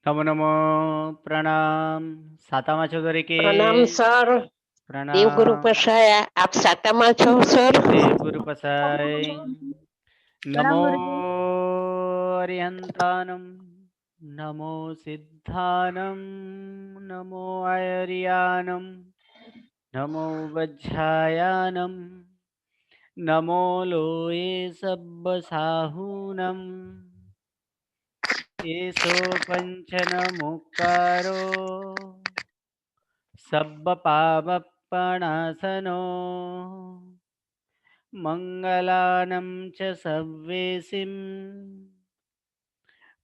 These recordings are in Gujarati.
નમો નમો. પ્રણામ. સાતામાં છો દરેકે? પ્રણામ સર. દેવગુરુ પ્રણામ. પસાયા આપ સાતામાં છો સર? દેવગુરુ પસાય. પ્રણામ નમો ગુરુજી. અરિહંતાનમ, નમો સિદ્ધાનમ, નમો આયર્યાનમ, નમો વજ્જાયાનમ, નમો લોએ સબ્બસાહૂનમ, એસો પંચનમુક્કારો સબ્બપાપપણાસનો, મંગલાનં ચ સવ્વેસિં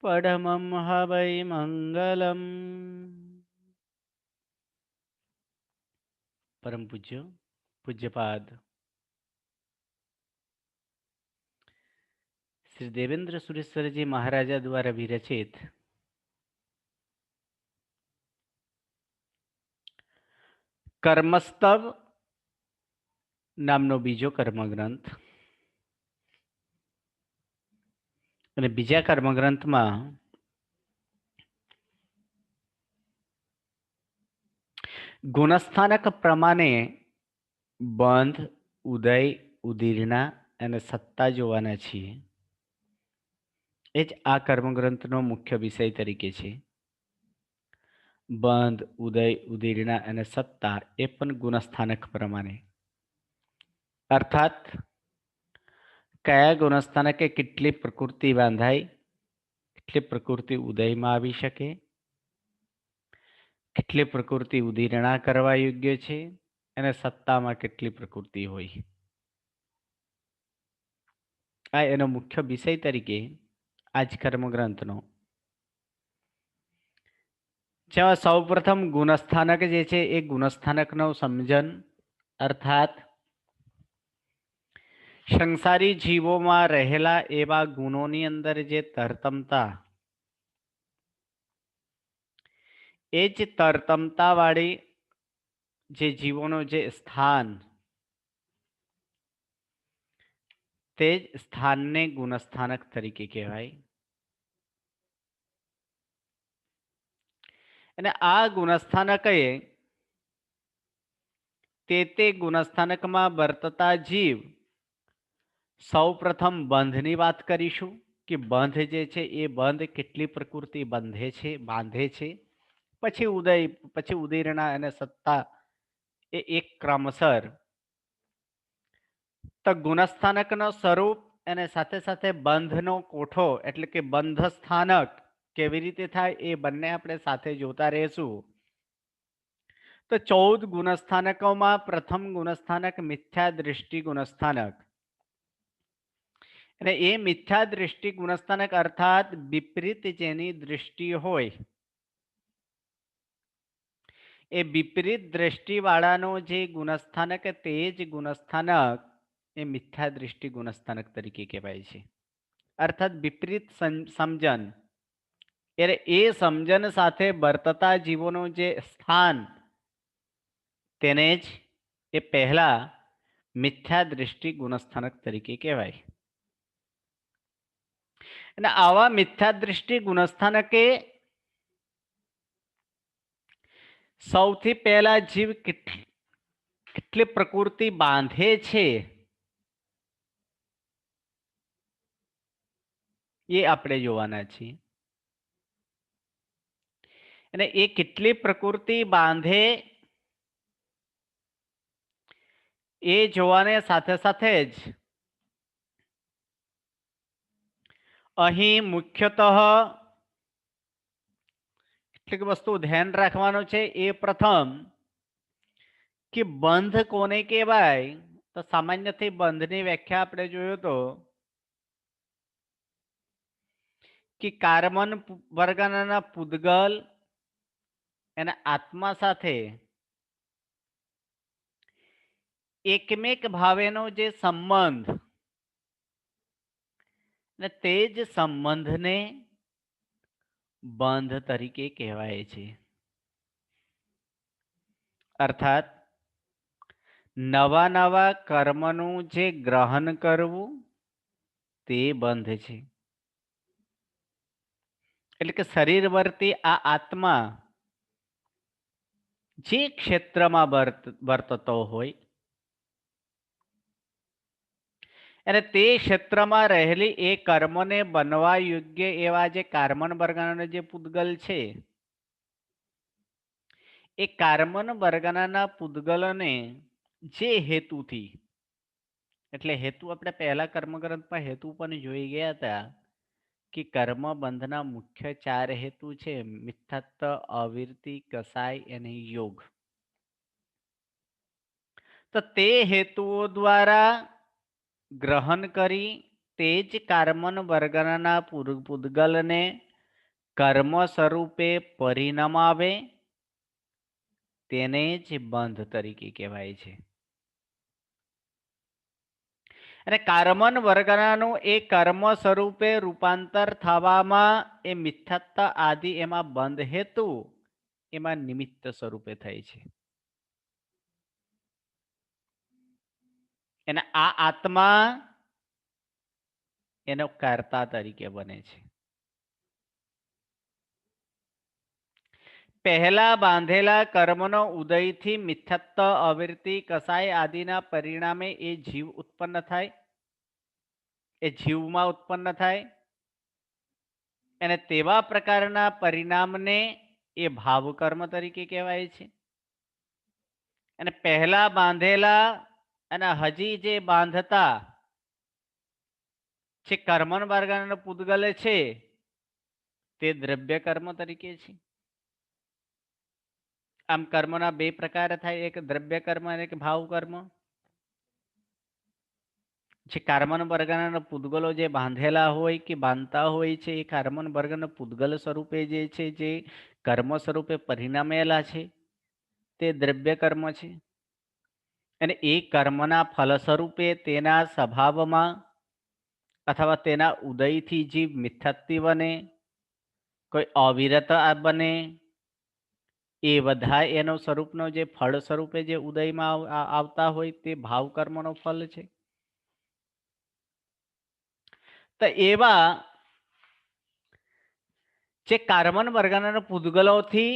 પડમં હવૈ મંગલમ. પરમ પૂજ્ય પૂજ્યપાદ શ્રી દેવેન્દ્ર સુરેશ્વરજી મહારાજા દ્વારા વિરચિત કર્મસ્તવ નામનો બીજો કર્મગ્રંથ, અને બીજા કર્મગ્રંથમાં ગુણસ્થાનક પ્રમાણે બંધ, ઉદય, ઉદીર્ણા અને સત્તા જોવાના છીએ. એ જ આ કર્મગ્રંથનો મુખ્ય વિષય તરીકે છે. બંધ, ઉદય, ઉદીર્ણા અને સત્તા એ પણ ગુણસ્થાનક પ્રમાણે, અર્થાત કયા ગુણસ્થાનકે કેટલી પ્રકૃતિ બાંધાય, કેટલી પ્રકૃતિ ઉદયમાં આવી શકે, કેટલી પ્રકૃતિ ઉદીર્ણા કરવા યોગ્ય છે, અને સત્તામાં કેટલી પ્રકૃતિ હોય. આ એનો મુખ્ય વિષય તરીકે આ જ કર્મગ્રંથનો, જેમાં સૌપ્રથમ ગુણસ્થાનક જે છે એ ગુણસ્થાનકનો સમજન, અર્થાત સંસારી જીવોમાં રહેલા એવા ગુણોની અંદર જે તરતમતા, એ જ તરતમતાવાળી જે જીવોનું જે સ્થાન, તે જ સ્થાનને ગુણસ્થાનક તરીકે કહેવાય. અને આ ગુણસ્થાનકે તે ગુણસ્થાનકમાં વર્તતા જીવ, સૌ પ્રથમ બંધની વાત કરીશું કે બંધ જે છે એ બંધ કેટલી પ્રકૃતિ બાંધે છે. પછી ઉદય, પછી ઉદીર્ણા અને સત્તા, એ એક ક્રમસર તો ગુણસ્થાનકનો સ્વરૂપ અને સાથે સાથે બંધનો કોઠો એટલે કે બંધ સ્થાનક કેવી રીતે થાય એ બંને આપણે સાથે જોતા રહેશું. તો 14 ગુણસ્થાનકોમાં પ્રથમ ગુણસ્થાનક મિથ્યા દૃષ્ટિ ગુણસ્થાનક, અને એ મિથ્યા દૃષ્ટિ ગુણસ્થાનક અર્થાત વિપરીત જેની દૃષ્ટિ હોય, એ વિપરીત દ્રષ્ટિવાળાનો જે ગુણસ્થાનક, તે જ ગુણસ્થાનક એ મિથ્યા દૃષ્ટિ ગુણસ્થાનક તરીકે કહેવાય છે. અર્થાત વિપરીત સમજન, એટલે એ સમજન સાથે વર્તતા જીવોનું જે સ્થાન, તેને જ એ પહેલા મિથ્યા દૃષ્ટિ ગુણસ્થાનક તરીકે કહેવાય. અને આવા મિથ્યા દૃષ્ટિ ગુણસ્થાનકે સૌથી પહેલા જીવ કેટલી પ્રકૃતિ બાંધે છે એ આપણે જોવાના છીએ. અને એ કેટલી પ્રકૃતિ બાંધે એ જોવાને સાથે સાથે જ અહીં મુખ્યતઃ કેટલીક વસ્તુ ધ્યાન રાખવાનું છે. એ પ્રથમ કે બંધ કોને કહેવાય, તો સામાન્યથી બંધની વ્યાખ્યા આપણે જોયું તો કે કાર્બન વર્ગના પૂદગલ એના આત્મા સાથે એકમેક ભાવેનો જે સંબંધ, ને તે જ સંબંધને બંધ તરીકે કહેવાય છે. અર્થાત નવા નવા કર્મનું જે ગ્રહણ કરવું તે બંધ છે. એટલે કે શરીર વર્તી આ આત્મા જે ક્ષેત્રમાં વર્તતો હોય અને તે ક્ષેત્રમાં રહેલી એ કર્મને બનવા યોગ્ય એવા જે કાર્બન વર્ગના જે પૂતગલ છે, એ કાર્બન વર્ગના પૂતગલને જે હેતુથી, એટલે હેતુ આપણે પહેલા કર્મગ્રંથમાં હેતુ પણ જોઈ ગયા હતા કે કર્મ બંધના મુખ્ય 4 હેતુ છે: મિથ્યાત્વ, અવિરતિ, કસાય અને યોગ. તો તે હેતુઓ દ્વારા ગ્રહણ કરી તે જ કાર્બન વર્ગના પૂતગલને કર્મ સ્વરૂપે પરિણમાવે તેને જ બંધ તરીકે કહેવાય છે. અને કાર્બન વર્ગનાનું એ કર્મ સ્વરૂપે રૂપાંતર થવામાં એ મિથ્યાત્વ આદિ એમાં બંધ હેતુ એમાં નિમિત્ત સ્વરૂપે થાય છે. અને આ આત્મા એનો કર્તા તરીકે બને છે. પહેલા બાંધેલા કર્મનો ઉદયથી મિથ્યાત્વ, અવિરતિ, કસાય આદિના પરિણામે એ જીવ ઉત્પન્ન થાય, એ જીવમાં ઉત્પન્ન થાય અને તેવા પ્રકારના પરિણામને એ ભાવ કર્મ તરીકે કહેવાય છે. અને પહેલા બાંધેલા અને હજી જે બાંધતા જે કર્મન વર્ગના પૂતગલ છે તે દ્રવ્ય કર્મ તરીકે છે. આમ કર્મના 2 પ્રકાર થાય, એક દ્રવ્ય કર્મ અને એક ભાવ કર્મ. જે કાર્બન વર્ગના પૂતગલો જે બાંધેલા હોય કે બાંધતા હોય છે, એ કાર્બન વર્ગના પૂતગલ સ્વરૂપે જે છે, જે કર્મ સ્વરૂપે પરિણમેલા છે તે દ્રવ્ય કર્મ છે. અને એ કર્મના ફલ સ્વરૂપે તેના સ્વભાવમાં અથવા તેના ઉદયથી જીવ મિથ્યાત્વ બને, કોઈ અવિરત બને, એ બધા એનો સ્વરૂપનો જે ફળ સ્વરૂપે જે ઉદયમાં આવતા હોય તે ભાવ કર્મનો ફલ છે. તો એવા જે કાર્બન વર્ગના પૂતગલોથી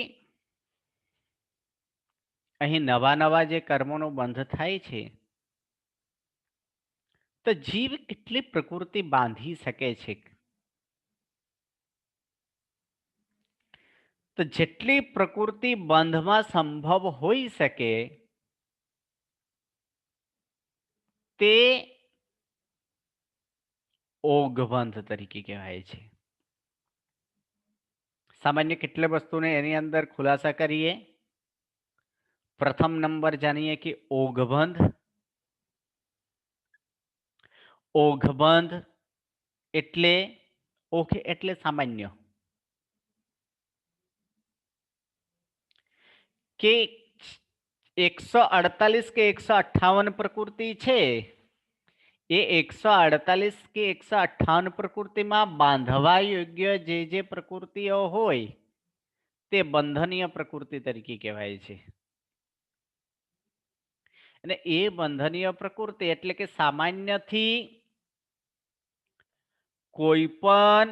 અહીં નવા નવા જે કર્મોનો બંધ થાય છે, તો જીવ કેટલી પ્રકૃતિ બાંધી શકે છે? તો જેટલી પ્રકૃતિ બંધમાં સંભવ હોઈ શકે તે ઓઘબંધ તરીકે કહેવાય છે. સામાન્ય કેટલી વસ્તુને એની અંદર ખુલાસા કરીએ. પ્રથમ નંબર જાણીએ કે ઓઘબંધ. ઓઘબંધ એટલે ઓઘ એટલે સામાન્ય, કે 148 કે 158 પ્રકૃતિ છે, એ 148 કે 158 પ્રકૃતિમાં બાંધવા યોગ્ય જે પ્રકૃતિઓ હોય તે બંધનીય પ્રકૃતિ તરીકે કહેવાય છે. અને એ બંધનીય પ્રકૃતિ એટલે કે સામાન્યથી કોઈ પણ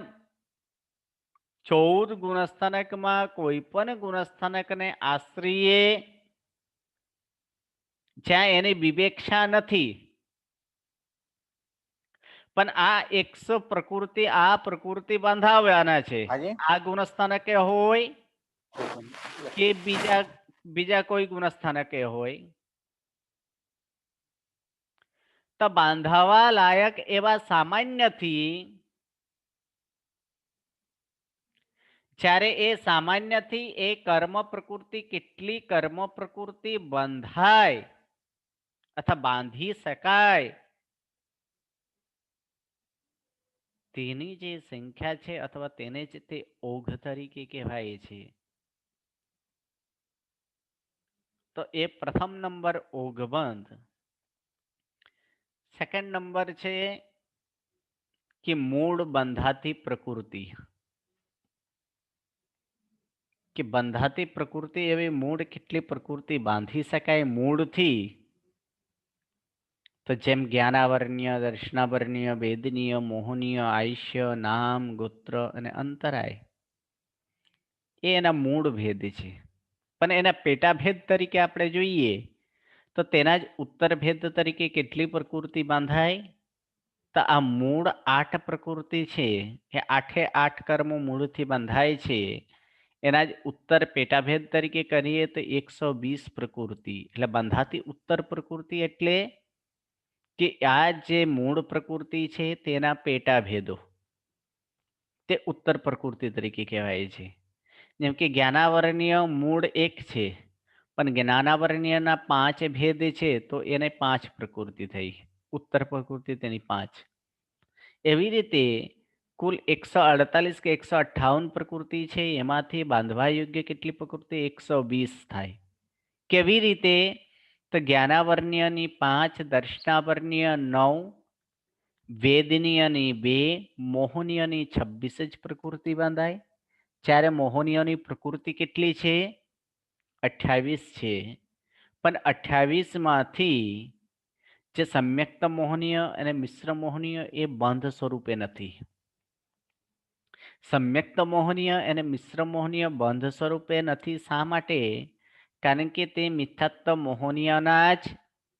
14 ગુણસ્થાનકમાં કોઈ પણ ગુણસ્થાનકને આશ્રયે જ્યાં એની વિવેક્ષા નથી, પણ આ 100 પ્રકૃતિ આ પ્રકૃતિ બંધાવવાના છે. આ ગુણસ્થાનકે હોય કે બીજા કોઈ ગુણસ્થાનકે હોય, તો બાંધાવા લાયક એવા સામાન્યથી જ્યારે એ સામાન્યથી એ કર્મ પ્રકૃતિ કેટલી કર્મ પ્રકૃતિ બંધાય અથવા બાંધી શકાય તેની જે સંખ્યા છે અથવા તેને જ તે ઓઘ તરીકે કહેવાય છે. તો એ પ્રથમ નંબર ઓઘબંધ. સેકન્ડ નંબર છે કે મૂળ બંધાતી પ્રકૃતિ. કે બંધાતી પ્રકૃતિ એવી મૂળ કેટલી પ્રકૃતિ બાંધી શકાય મૂળથી, તો જેમ જ્ઞાનાવરણીય, દર્શનાવરણીય, વેદનીય, મોહનીય, આયુષ્ય, નામ, ગોત્ર અને અંતરાય, એ એના મૂળ ભેદ છે. પણ એના પેટાભેદ તરીકે આપણે જોઈએ તો તેના જ ઉત્તર ભેદ તરીકે કેટલી પ્રકૃતિ બાંધાય? તો આ મૂળ 8 પ્રકૃતિ છે એ 8 કર્મો મૂળથી બંધાય છે. એના જ ઉત્તર પેટાભેદ તરીકે કરીએ તો 120 પ્રકૃતિ, એટલે બંધાતી ઉત્તર પ્રકૃતિ એટલે કે આ જે મૂળ પ્રકૃતિ છે તેના પેટાભેદો, તે ઉત્તર પ્રકૃતિ તરીકે કહેવાય છે. જેમ કે જ્ઞાનાવરણીય મૂળ 1 છે, પણ જ્ઞાનાવરણીયના 5 ભેદ છે તો એને 5 પ્રકૃતિ થઈ, ઉત્તર પ્રકૃતિ તેની 5. એવી રીતે કુલ 148 કે 158 પ્રકૃતિ છે, એમાંથી બાંધવા યોગ્ય કેટલી પ્રકૃતિ? 120 થાય. કેવી રીતે? તો જ્ઞાનાવર્ણ્યની 5, દર્શનાવર્ણ્ય 9, વેદનીયની 2, મોહનીયની 26 જ પ્રકૃતિ બાંધાય. જ્યારે મોહનીયની પ્રકૃતિ કેટલી છે? 28 છે. પણ 28 માંથી જે સમ્યક્ત મોહનીય અને મિશ્ર મોહનીય એ બંધ સ્વરૂપે નથી. સમ્યક્ત મોહનીય અને મિશ્ર મોહનીય બંધ સ્વરૂપે નથી. શા માટે? કારણ કે તે મિથ્યાત્વ મોહનીયના જ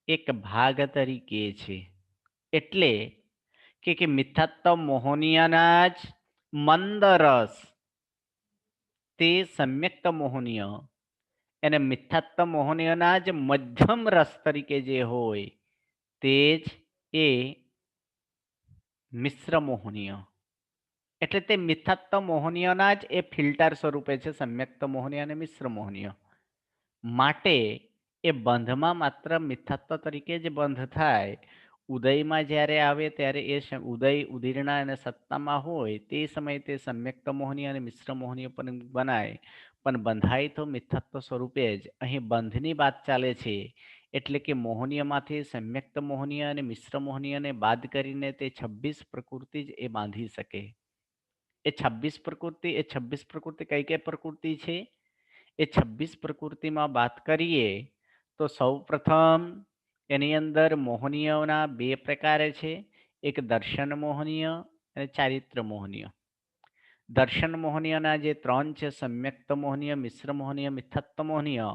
એક ભાગ તરીકે છે. એટલે કે મિથ્યાત્વ મોહનીયના જ મંદ રસ તે સમ્યક્ત મોહનીય અને મિથ્યાત્વ મોહનીયના જ મધ્યમ રસ તરીકે જે હોય તે જ એ મિશ્ર મોહનીય. એટલે તે મિથ્યાત્વ મોહનીયના જ એ ફિલ્ટર સ્વરૂપે છે, સમ્યક્ત મોહનીય અને મિશ્ર મોહનીય. માટે એ બંધમાં માત્ર મિથ્યાત્વ તરીકે જ બંધ થાય. ઉદયમાં જ્યારે આવે ત્યારે એ ઉદય ઉદીર્ણા અને સત્તામાં હોય તે સમયે તે સમ્યક્ત મોહનીય અને મિશ્ર મોહનીય પણ બનાય, પણ બંધાય તો મિથ્યાત્વ સ્વરૂપે જ. અહીં બંધની વાત ચાલે છે. એટલે કે મોહનીયમાંથી સમ્યક્ત મોહનીય અને મિશ્ર મોહનીયને બાદ કરીને તે 26 પ્રકૃતિ જ એ બાંધી શકે. એ 26 પ્રકૃતિ કઈ કઈ પ્રકૃતિ છે? એ 26 પ્રકૃતિમાં વાત કરીએ તો સૌ પ્રથમ એની અંદર મોહનીયના 2 પ્રકાર છે. એક દર્શન મોહનીય અને ચારિત્ર મોહનીય. દર્શન મોહનીયના જે 3 છે, સમ્યક્ત મોહનીય, મિશ્ર મોહનીય, મિથ્યાત્વ મોહનીય,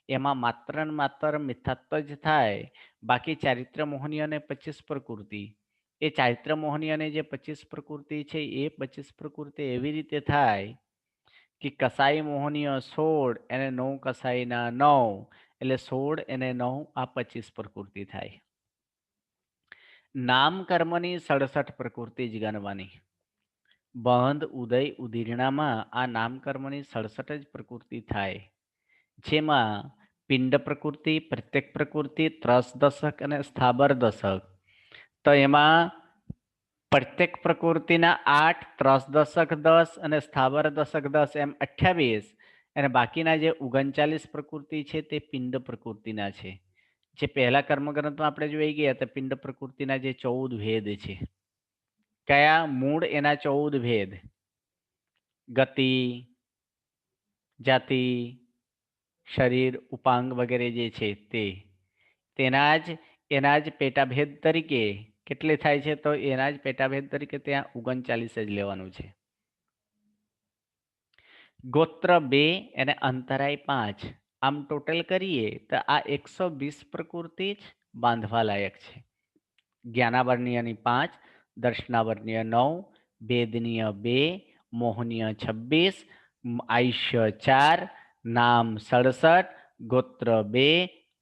એમાં માત્ર ને માત્ર મિથ્યાત્વ જ થાય. બાકી ચારિત્ર મોહનીય અને 25 પ્રકૃતિ. એ ચારિત્ર મોહનીયને જે 25 પ્રકૃતિ છે એ 25 પ્રકૃતિ એવી રીતે થાય કે કસાઈ મોહનીય 16 અને 9 કસાઈના 9, એટલે 16 અને 9 આ 25 પ્રકૃતિ થાય. નામ કર્મની 67 પ્રકૃતિ જ ગણવાની. બંધ ઉદય ઉદીર્ણામાં આ નામ કર્મની 67 જ પ્રકૃતિ થાય. જેમાં પિંડ પ્રકૃતિ, પ્રત્યેક પ્રકૃતિ, ત્રસ દશક અને સ્થાબર દશક. તો એમાં પ્રત્યેક પ્રકૃતિના 8, ત્રસ દશક 10 અને સ્થાવર દશક 10 એમ 28, અને બાકીના જે 39 પ્રકૃતિ છે તે પિંડ પ્રકૃતિના છે. જે પહેલા કર્મગ્રંથમાં આપણે જોઈ ગયા હતા, પિંડ પ્રકૃતિના જે 14 ભેદ છે. કયા? મૂળ એના 14 ભેદ: ગતિ, જાતિ, શરીર, ઉપાંગ વગેરે જે છે તે. એના જ પેટાભેદ તરીકે કેટલે થાય છે? તો એના જ પેટાભેદ તરીકે ત્યાં 39 જ લેવાનું છે. ગોત્ર 2 અને અંતરાય 5, આમ ટોટલ કરીએ તો આ 120 પ્રકૃતિ જ બાંધવા લાયક છે. જ્ઞાનાવર્ણ્યની 5, દર્શનાવર્ણ્ય 9, વેદનીય 2, મોહનીય 26, આયુષ્ય 4, નામ 67, ગોત્ર 2,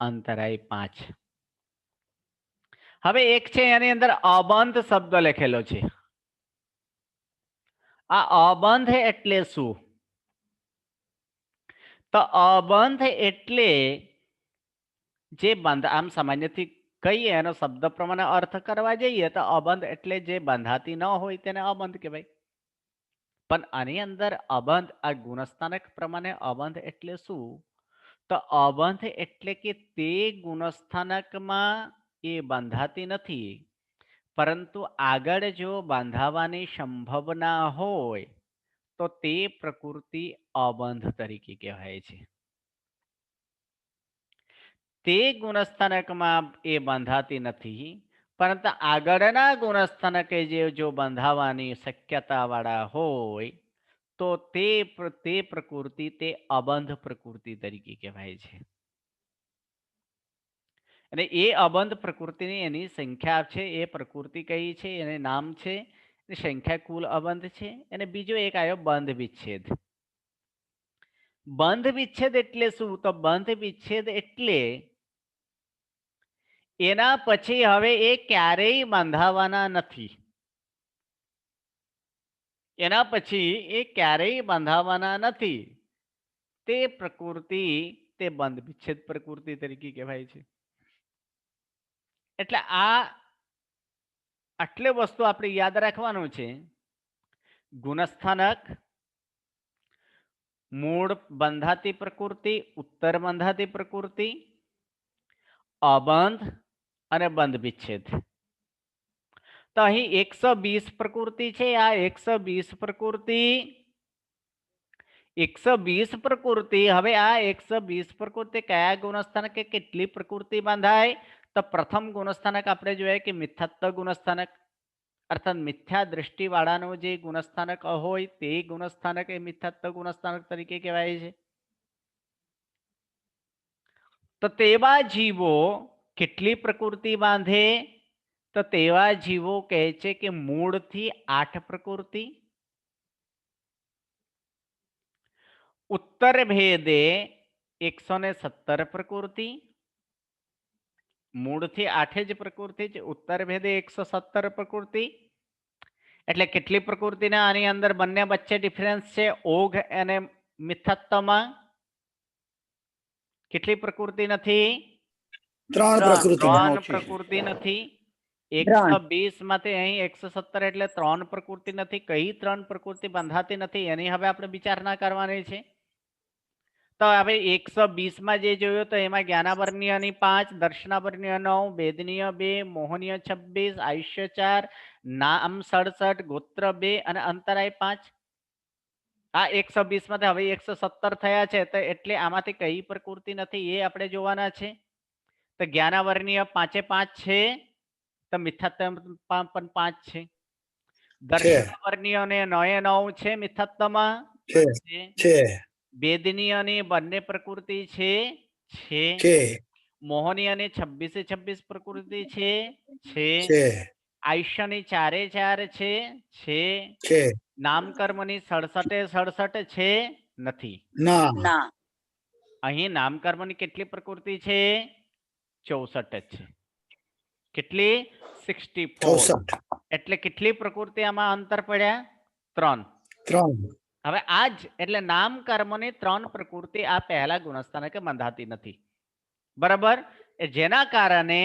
અંતરાય 5. હવે એક છે એની અંદર અબંધ શબ્દ લખેલો છે. આ અબંધ એટલે શું? તો અબંધ એટલે જે બંધ, આમ સામાન્યથી કહીએ એનો શબ્દ પ્રમાણે અર્થ કરવા જઈએ તો અબંધ એટલે જે બંધાતી ન હોય તેને અબંધ કહેવાય. પણ આની અંદર અબંધ, આ ગુણસ્થાનક પ્રમાણે અબંધ એટલે શું? તો અબંધ એટલે કે તે ગુણસ્થાનકમાં એ બંધાતી નથી, પરંતુ આગળ જો બાંધાવાની સંભાવના હોય તો તે પ્રકૃતિ અબંધ તરીકે કહેવાય છે. તે ગુણસ્થાનકમાં એ બંધાતી નથી, પરંતુ આગળના ગુણસ્થાનકે જે જો બંધાવાની શક્યતા વાળા હોય તો તે પ્રકૃતિ તે અબંધ પ્રકૃતિ તરીકે કહેવાય છે. અને એ અબંધ પ્રકૃતિની એની સંખ્યા છે, એ પ્રકૃતિ કઈ છે, એને નામ છે, સંખ્યા કુલ અબંધ છે. અને બીજો એક આવ્યો બંધ વિચ્છેદ. બંધ વિચ્છેદ એટલે શું? તો બંધ વિચ્છેદ એટલે એના પછી હવે એ ક્યારેય બાંધાવાના નથી. એના પછી એ ક્યારેય બાંધાવાના નથી. તે પ્રકૃતિ તે બંધ વિચ્છેદ પ્રકૃતિ તરીકે કહેવાય છે. એટલે આટલી વસ્તુ આપણે યાદ રાખવાનું છે. ગુણસ્થાનક, મૂળ બંધાતી પ્રકૃતિ, ઉત્તર બંધાતી પ્રકૃતિ, અબંધ અને બંધ વિચ્છેદ. તો અહીં 120 પ્રકૃતિ છે. આ 120 પ્રકૃતિ હવે આ 120 પ્રકૃતિ કયા ગુણસ્થાનક કે કેટલી પ્રકૃતિ બાંધાય? તો પ્રથમ ગુણસ્થાનક આપણે જોઈએ કે મિથ્યાત્વ ગુણસ્થાનક, અર્થાત મિથ્યા દ્રષ્ટિ વાળાનું જે ગુણસ્થાનક હોય તે ગુણસ્થાનક એ મિથ્યાત્વ ગુણસ્થાનક તરીકે કહેવાય છે. તો તેવા જીવો કેટલી પ્રકૃતિ બાંધે? તો તેવા જીવો કહે છે કે મૂળથી 8 પ્રકૃતિ, ઉત્તર ભેદે 117 પ્રકૃતિ. મૂળથી 8 જ પ્રકૃતિ છે, ઉત્તર ભેદે 117 પ્રકૃતિ. એટલે કેટલી પ્રકૃતિના આની અંદર બંને વચ્ચે ડિફરન્સ છે? ઓઘ અને મિથ્યાત્વમાં કેટલી પ્રકૃતિ નથી? 3 પ્રકૃતિ નથી. 120 માંથી અહીં 117 એટલે 3 પ્રકૃતિ નથી. કઈ 3 પ્રકૃતિ બંધાતી નથી એની હવે આપણે વિચારણા કરવાની છે. તો હવે 120 માં જે જોયું તો એમાં જ્ઞાનાવર્ણ્યની 5, દર્શનાવર્ણ્ય 9, વેદનીય 2, મોહનીય 26, આયુષ્ય 4, નામ 67, ગોત્ર 2 અને અંતરાય 5. આ 120 માંથી હવે 117 થયા છે. તો એટલે આમાંથી કઈ પ્રકૃતિ નથી એ આપણે જોવાના છે. તો જ્ઞાનાવર્ણ્ય 5 છે, તો મિથ્યાત્વ પણ 5 છે. દર્શનાવર્ણ્ય ને 9 છે મિથ્યાત્વમાં છે. વેદનીયની બંને પ્રકૃતિ છે. મોહનીયની 26 પ્રકૃતિ છે. આયુષ્યની 4 છે. નામકર્મની 67 છે નથી. અહીં નામકર્મની કેટલી પ્રકૃતિ છે? 64 છે. કેટલી? 64. એટલે કેટલી પ્રકૃતિ આમાં અંતર પડ્યા? 3. હવે આજ એટલે નામ કર્મની 3 પ્રકૃતિ આ પહેલા ગુણસ્થાનકે બંધાતી નથી. બરાબર? જેના કારણે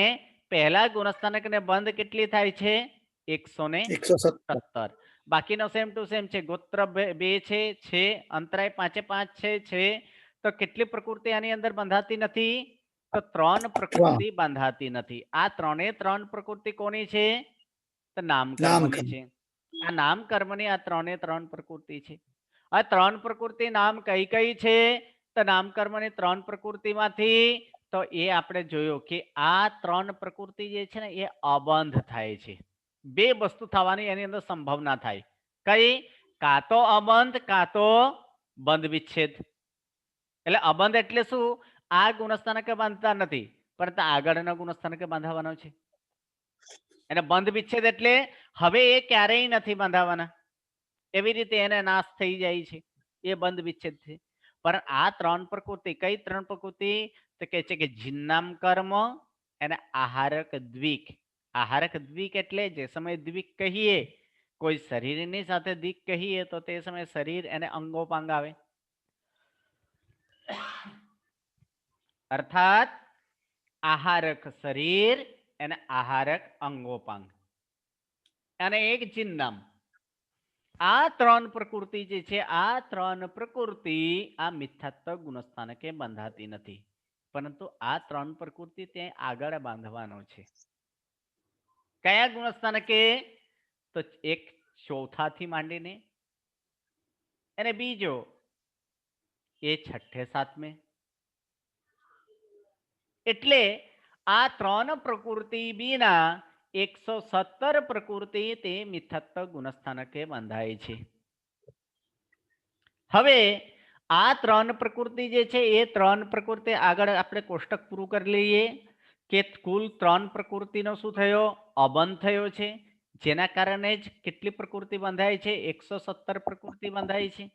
પહેલા ગુણસ્થાનકને બંધ કેટલી થાય છે? 117. બાકીનો સેમ ટુ સેમ છે. ગોત્ર 2 છે, અંતરાય 5 છે. તો કેટલી પ્રકૃતિ આની અંદર બંધાતી નથી? તો 3 પ્રકૃતિ બંધાતી નથી. આ 3 પ્રકૃતિ કોની છે? તો નામ કર્મની છે. આ નામ કર્મની આ 3 પ્રકૃતિ છે. આ 3 પ્રકૃતિ નામ કઈ કઈ છે? તો નામ કર્મની 3 પ્રકૃતિમાંથી તો એ આપણે જોયું કે આ 3 પ્રકૃતિ જે છે ને એ અબંધ થાય છે. બે વસ્તુ થવાની એની અંદર સંભાવના થાય. કઈ? કાં તો અબંધ કાં તો બંધ વિચ્છેદ. એટલે અબંધ એટલે શું? આ ગુણસ્થાનકે બાંધતા નથી, પરંતુ આગળના ગુણસ્થાનકે બાંધવાનો છે. અને બંધ વિચ્છેદ એટલે હવે એ ક્યારેય નથી બાંધાવાના, એવી રીતે એને નાશ થઈ જાય છે, એ બંધ વિચ્છેદ છે. પણ આ 3 પ્રકૃતિ કઈ 3 પ્રકૃતિ? તો કહે છે કે જિન્નામ કર્મ અને આહારક દ્વિક. આહારક દ્વિક એટલે જે સમય દ્વિક કહીએ, કોઈ શરીરની સાથે દ્વિક કહીએ તો તે સમયે શરીર અને અંગોપાંગ આવે. અર્થાત આહારક શરીર અને આહારક અંગોપાંગ અને એક જિન્નામ. આ 3 પ્રકૃતિ જે છે, આ 3 પ્રકૃતિ આ મિથ્યાત્વ ગુણસ્થાનકે બંધાતી નથી, પરંતુ આ 3 પ્રકૃતિ ત્યાં આગળ બાંધવાનો છે. કયા ગુણસ્થાનકે? તો એક ચોથાથી માંડીને અને બીજો એ 6 7મે. એટલે આ 3 પ્રકૃતિ બીના 117 પ્રકૃતિ તે મિથ્યાત્વ ગુણસ્થાનકે બંધાય છે. હવે આ ત્રણ પ્રકૃતિ જે છે એ ત્રણ પ્રકૃતિ આગળ આપણે કોષ્ટક પૂરું કરી લઈએ કે કુલ ત્રણ પ્રકૃતિનો શું થયો? અબંધ થયો છે, જેના કારણે જ કેટલી પ્રકૃતિ બંધાય છે? 117 પ્રકૃતિ બંધાય છે.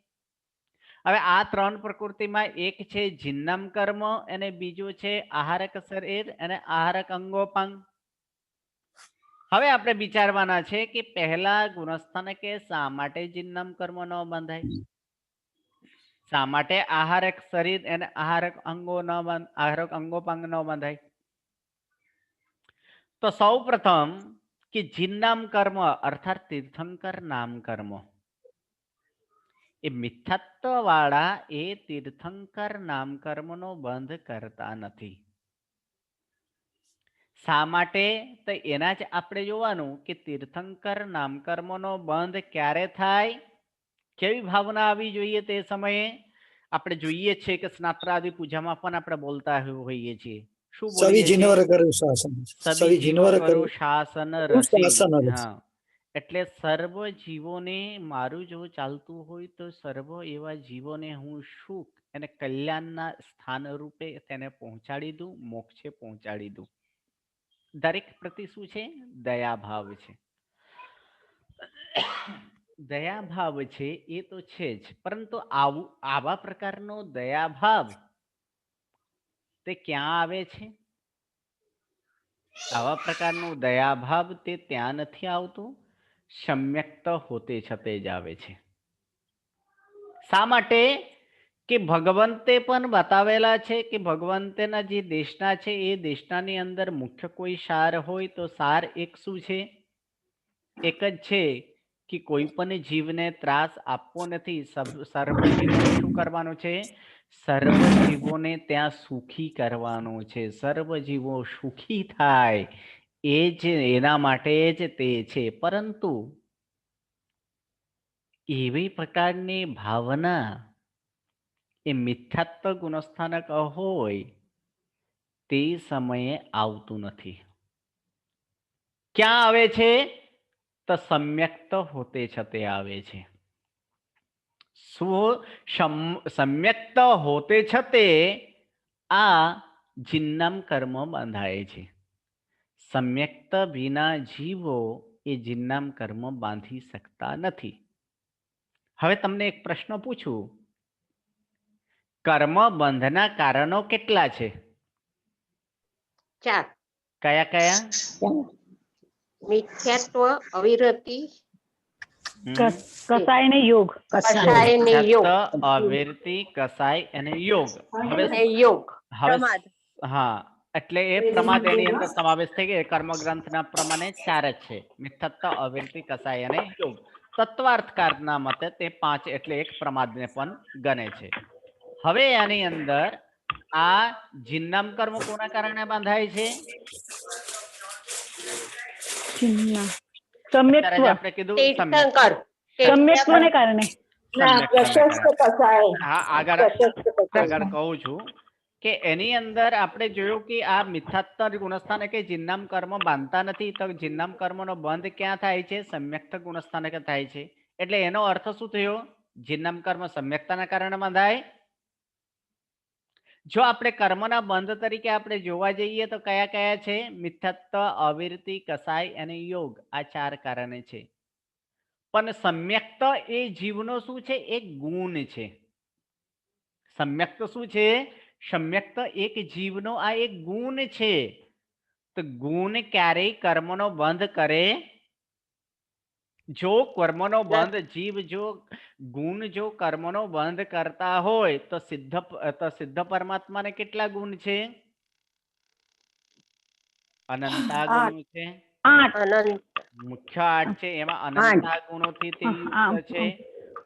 હવે આ ત્રણ પ્રકૃતિમાં એક છે જિન્નમ કર્મ અને બીજું છે આહારક શરીર અને આહારક અંગોપાંગ. હવે આપણે વિચારવાના છે કે પહેલા ગુણસ્થાનકે શા માટે જિન્નમ કર્મ ન બંધાય, શા માટે આહારક શરીર અને આહારક અંગોપાંગ ન બંધાય? તો સૌ પ્રથમ કે જિન્નામ કર્મ અર્થાત તીર્થંકર નામ કર્મ, એ મિથ્યાત્વ વાળા એ તીર્થંકર નામ કર્મનો બંધ કરતા નથી. શા માટે? તો એના જ આપણે જોવાનું કે તીર્થંકર નામ કર્મનો બંધ ક્યારે થાય, કેવી ભાવના આવી જોઈએ તે સમયે. આપણે જોઈએ છીએ કે સ્નાત્રાદિ પૂજામાં પણ આપણે બોલતા હોઈએ છીએ. શું બોલીએ છીએ? સવિજીનો કરું શાસન રસી. હા, એટલે સર્વ જીવોને મારું જો ચાલતું હોય તો સર્વ એવા જીવોને હું સુખ અને કલ્યાણના સ્થાન રૂપે તેને પહોંચાડી દઉં, મોક્ષે પહોંચાડી દઉં. દરેક પ્રતિ શું છે? દયાભાવ છે. દયાભાવ છે એ તો છે જ, પરંતુ આવા પ્રકારનો દયાભાવ તે ક્યાં આવે છે? આવા પ્રકારનું દયાભાવ તે ત્યાં નથી આવતું, સમ્યક્ત હોતે છતે જ આવે છે. શા માટે? કે ભગવંતે પણ બતાવેલા છે કે ભગવંતના જે દેશના છે એ દેશનાની અંદર મુખ્ય કોઈ સાર હોય તો સાર એક શું છે? એક જ છે કે કોઈ પણ જીવને ત્રાસ આપવો નથી. સર્વ જીવોને શું કરવાનું છે? સર્વ જીવોને ત્યાં સુખી કરવાનું છે. સર્વ જીવો સુખી થાય એ જ એના માટે જ તે છે. પરંતુ એવી પ્રકારની ભાવના એ મિથ્યાત્વ ગુણસ્થાનક હોય તે સમયે આવતું નથી. ક્યાં આવે છે? તો સમ્યક્ત હોતે છતે આવે છે. સમ્યક્ત હોતે છતે આ જિન્નમ કર્મ બાંધાય છે. સમ્યક્ત વિના જીવો એ જિન્નમ કર્મ બાંધી શકતા નથી. હવે તમને એક પ્રશ્ન પૂછું, કર્મ બંધના કારણો કેટલા છે? 4. કયા કયા? મિથ્યાત્વ, અવિરતિ, કસાય ને યોગ. કષાય ને યોગ. અવિરતિ, કસાય અને યોગ. હવે યોગ. હા, એટલે એ પ્રમાદ એની અંદર સમાવેશ થઈ ગયો. કર્મ ગ્રંથના પ્રમાણે 4 જ છે: મિથ્યાત્વ, અવિરતિ, કસાય અને યોગ. તત્વાર્થકારના મતે તે 5 એટલે એક પ્રમાદને પણ ગણે છે. હવે આની અંદર આ જિન્નમ કર્મ કોના કારણે બાંધાય છે? સમ્યક્ત્વ. આપણે કીધું તીર્થંકર. સમ્યક્ત્વને કારણે. હા, આગળ કહું છું કે એની અંદર આપણે જોયું કે આ મિથ્યાત્વ ગુણસ્થાનકે જિન્નમ કર્મ બાંધતા નથી. તો જિન્નમ કર્મનો બંધ ક્યાં થાય છે? સમ્યક્ત ગુણસ્થાનકે થાય છે. એટલે એનો અર્થ શું થયો? જિન્નમ કર્મ સમ્યક્તાના કારણે બંધાય. જો આપણે કર્મના બંધ તરીકે આપણે જોવા જઈએ તો કયા કયા છે? મિથ્યાત્વ, અવિરતિ, કસાય અને યોગ. આ 4 કારણે છે. પણ સમ્યક્ત એ જીવનો શું છે? એક ગુણ છે. સમ્યક્ત શું છે? સમ્યક્ત એક જીવનો આ એક ગુણ છે. તો ગુણ ક્યારેય કર્મનો બંધ કરે? જો કર્મનો બંધ જીવ જો ગુણ જો કર્મનો બંધ કરતા હોય તો સિદ્ધ પરમાત્માને કેટલા ગુણ છે? અનંતા ગુણો છે. મુખ્ય 8 છે, એમાં અનંતા ગુણોથી તે યુક્ત છે.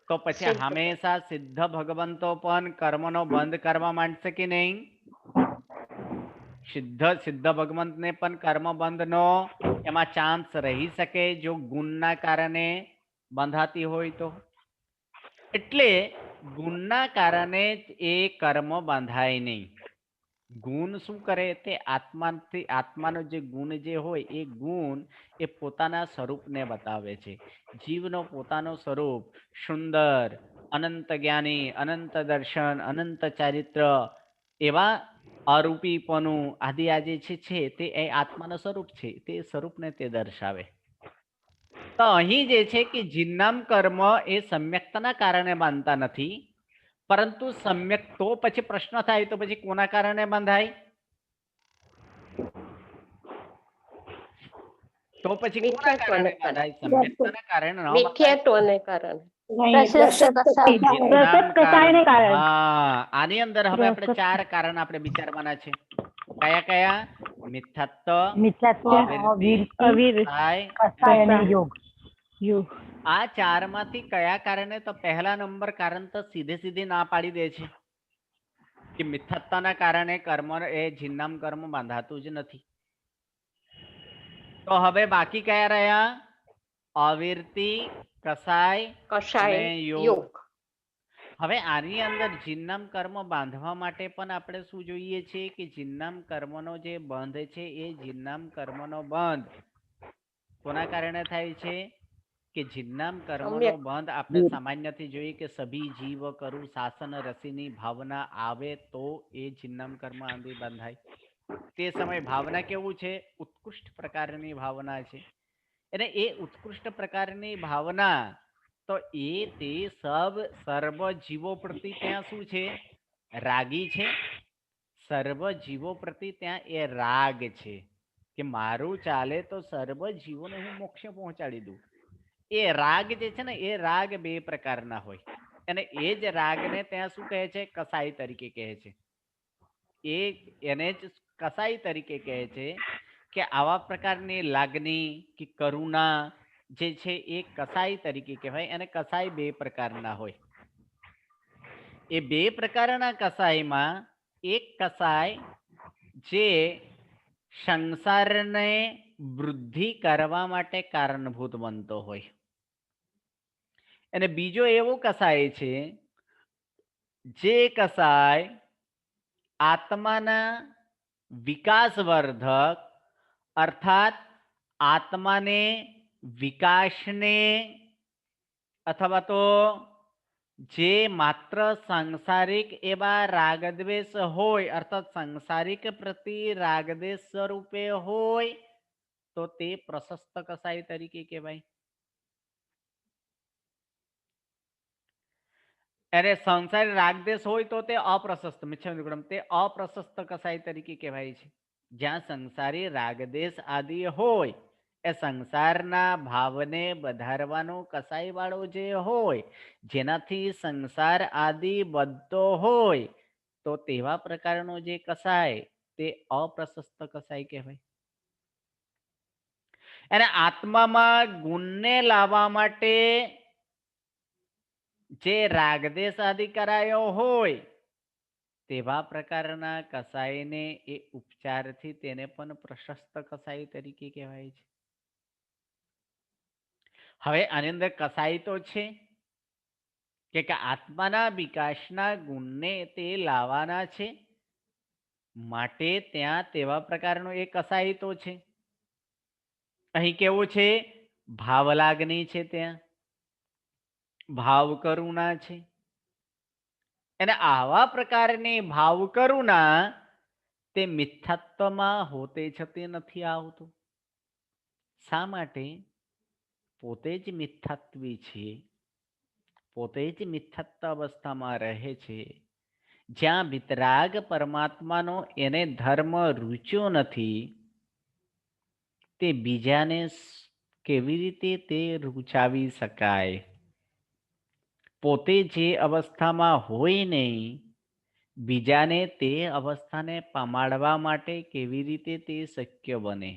તો પછી હંમેશા સિદ્ધ ભગવંતો પણ કર્મનો બંધ કરવા માંડશે કે નહીં? સિદ્ધ ભગવંતને પણ કર્મ બંધનો એમાં ચાન્સ રહી શકે જો ગુણના કારણે બંધાતી હોય તો. એટલે ગુણના કારણે જ એ કર્મ બંધાય નહીં. ગુણ શું કરે? તે આત્માનો જે ગુણ જે હોય એ ગુણ એ પોતાના સ્વરૂપને બતાવે છે. જીવનો પોતાનો સ્વરૂપ સુંદર, અનંત જ્ઞાની, અનંત દર્શન, અનંત ચારિત્ર એવા અરૂપીપણું આદિ આ જે છે તે એ આત્માનું સ્વરૂપ છે, તે સ્વરૂપને તે દર્શાવે. તો અહીં જે છે કે જિન્નામ કર્મ એ સમ્યક્તના કારણે બાંધતા નથી, પરંતુ સમ્યક તો પછી પ્રશ્ન થાય તો પછી કોના કારણે બંધાય? તો પછી કોના કારણે બંધાય? સમ્યક્તના કારણે ન બંધાય. મિથ્યાત્વને કારણે. પ્રશસ્ત કસાયને કારણે. હા, આની અંદર હવે આપણે પ્રશસ્ત. 4 કારણ આપણે વિચારવાના છે. કયા કયા? મિથ્યાત્વ, મિથ્યાત્વ, અવિરતિ, અવિરતિ, કસાય, કસાય અને યોગ. યોગ. આ 4 માંથી કયા કારણે? તો પહેલા નંબર કારણ તો સીધે ના પાડી દે છે કે મિથ્યાત્વના કારણે કર્મ એ જિન્નામ કર્મ બાંધાતું જ નથી. તો હવે બાકી કયા રહ્યા? અવિરતિ, કસાય કષાય અને યોગ. યોગ. હવે આની અંદર જિન્નામ કર્મ બાંધવા માટે પણ આપણે શું જોઈએ છે કે જિન્નામ કર્મનો જે બંધ છે એ જિન્નામ કર્મનો બંધ કોના કારણે થાય છે? કે જિન્નામ કર્મનો સમ્યક. બંધ આપણે સામાન્યથી જોઈએ કે સભી જીવ કરું શાસન રસીની ભાવના આવે તો એ જિન્નામ કર્મ આંધી બંધાય. તે સમય ભાવના કેવું છે? ઉત્કૃષ્ટ પ્રકારની ભાવના છે. અને એ ઉત્કૃષ્ટ પ્રકારની ભાવના તો એ તે સર્વ જીવો પ્રતિ ત્યાં શું છે? રાગી છે. સર્વ જીવો પ્રતિ ત્યાં એ રાગ છે કે મારું ચાલે તો સર્વ જીવોને હું મોક્ષ પહોંચાડી દઉં. એ રાગ જે છે ને એ રાગ 2 પ્રકારના હોય અને એ જ રાગને ત્યાં શું કહે છે? કસાઈ તરીકે કહે છે. એને જ કસાઈ તરીકે કહે છે કે આવા પ્રકારની લાગણી કે કરુણા જે છે એ કસાઈ તરીકે કહેવાય. અને કસાઈ 2 પ્રકારના હોય. એ 2 પ્રકારના કસાઈમાં એક કસાય જે સંસારને વૃદ્ધિ કરવા માટે કારણભૂત બનતો હોય અને બીજો એવો કસાય છે જે કસાય આત્માના વિકાસવર્ધક અર્થાત આત્માને વિકાસને અથવા તો જે માત્ર સાંસારિક એવા રાગદ્વેષ હોય અર્થાત સાંસારિક પ્રતિ રાગદ્વેષ સ્વરૂપે હોય તો તે પ્રશસ્ત કસાય તરીકે કહેવાય. અરે સંસારી રાગદ્વેષ હોય તો તે અપ્રશસ્ત તે અપ્રશસ્ત કસાય તરીકે કહેવાય છે. જ્યાં સંસારી રાગદ્વેષ આદિ હોય એ સંસારના ભાવને વધારવાનો કસાઈ વાળો જે હોય જેનાથી સંસાર આદિ બધો હોય તો તેવા પ્રકારનો જે કસાય તે અપ્રશસ્ત કસાય કહેવાય. અને આત્મામાં ગુણને લાવવા માટે જે રાગદ્વેષ આદિ કરાયો હોય તેવા પ્રકારના કસાયને એ ઉપચારથી તેને પણ પ્રશસ્ત કસાય તરીકે કહેવાય છે. હવે આની અંદર કસાય તો છે કે આત્માના વિકાસના ગુણને તે લાવવાના છે માટે ત્યાં તેવા પ્રકારનો એક કસાય તો છે. અહીં કેવું છે? ભાવ લાગણી છે, ત્યાં ભાવ કરુણા છે. અને આવા પ્રકારની ભાવ કરુણા તે મિથ્યાત્વમાં હોતે છતે નથી આવતું. શા માટે? પોતે જ મિથ્યાત્વી છે, પોતે જ મિથ્યાત્વ અવસ્થામાં રહે છે. જ્યાં વિતરાગ પરમાત્માનો એને ધર્મ રૂચ્યો નથી તે બીજાને કેવી રીતે તે રૂચાવી શકાય? પોતે જે અવસ્થામાં હોય નહીં બીજાને તે અવસ્થાને પમાડવા માટે કેવી રીતે તે શક્ય બને?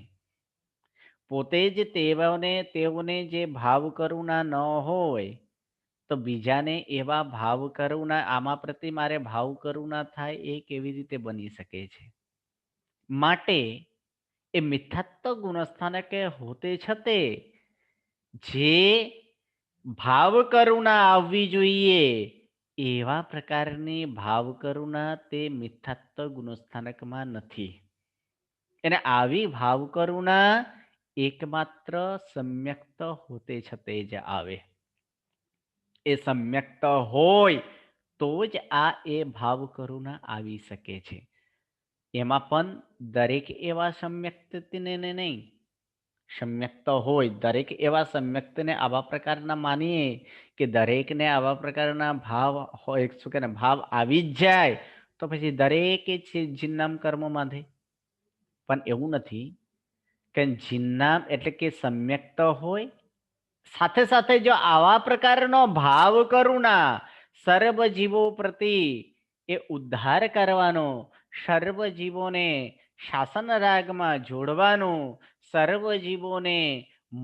પોતે જ તેઓને જે ભાવ કરુણા ન હોય તો બીજાને એવા ભાવ કરુણા આમાં પ્રતિ મારે ભાવ કરુણા થાય એ કેવી રીતે બની શકે છે? માટે એ મિથ્યાત્વ ગુણસ્થાનકે હોતે છતે જે ભાવ કરુણા આવવી જોઈએ એવા પ્રકારની ભાવ કરુણા તે મિથ્યાત્વ ગુણસ્થાનકમાં નથી. અને આવી ભાવ કરુણા એકમાત્ર સમ્યક્ત હોતે છતે જ આવે. એ સમ્યક્ત હોય તો જ આ એ ભાવ કરુણા આવી શકે છે. એમાં પણ દરેક એવા સમ્યક્તને નહીં, સમ્યક્ત હોય દરેક એવા સમ્યક્તને આવા પ્રકારના માનીએ કે દરેકને આવા પ્રકારના ભાવ હોય, શું કે ભાવ આવી જ જાય તો પછી દરેકે જીનનામ કર્મ બાંધે. પણ એવું નથી કે જીનનામ એટલે કે સમ્યક્ત હોય સાથે સાથે જો આવા પ્રકારનો ભાવ કરુણા સર્વ જીવો પ્રતિ એ ઉદ્ધાર કરવાનો, સર્વ જીવોને શાસન રાગમાં જોડવાનું, સર્વ જીવોને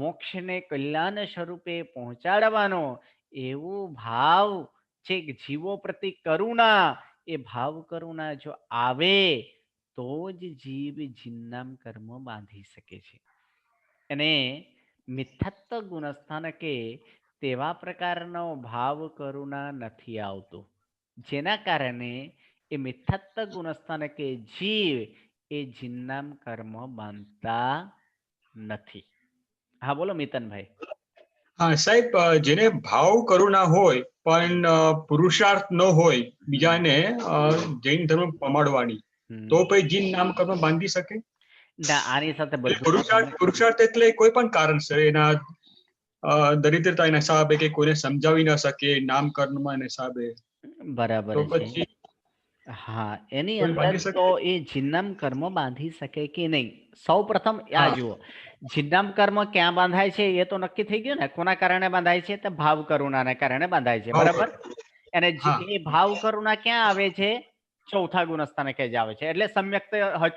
મોક્ષને કલ્યાણ સ્વરૂપે પહોંચાડવાનો એવો ભાવ છે જીવો પ્રતિ કરુણા, એ ભાવ કરુણા જો આવે તો જ જીવ જીનનામ કર્મ બાંધી શકે છે. અને મિથ્યાત્વ ગુણસ્થાનકે તેવા પ્રકારનો ભાવ કરુણા નથી આવતો, જેના કારણે એ મિથ્યાત્વ ગુણસ્થાનકે જીવ એ જીનનામ કર્મ બાંધતા નથી. હા બોલો મિતનભાઈ. હા સાહેબ, જેને ભાવ કરુણા હોય પણ પુરુષાર્થ ન હોય બીજાને જૈન ધર્મ પમાડવાની, તો પછી જીન નામ કર્મ બાંધી શકે? ના, આની સાથે બધું પુરુષાર્થ એટલે કોઈ પણ કારણસર એના દરિદ્રતાના હિસાબે કે કોઈને સમજાવી ન શકે નામકરણમાં હિસાબે, બરાબર તો છે. પછી હા, એની કોઈ અંદર બાંધી શકે? તો એ જીનનામ કર્મ બાંધી શકે કે નહીં, સૌ પ્રથમ આ હા. જુઓ, જીનનામ કર્મ ક્યાં બાંધાય છે એ તો નક્કી થઈ ગયું ને, કોના કારણે બાંધાય છે? તો ભાવ કરુણાના કારણે બાંધાય છે, ભાવ બરાબર. અને હા. એ ભાવ કરુણા ક્યાં આવે છે? ચોથા ગુણસ્થાનકે જ આવે છે, એટલે સમ્યક્ત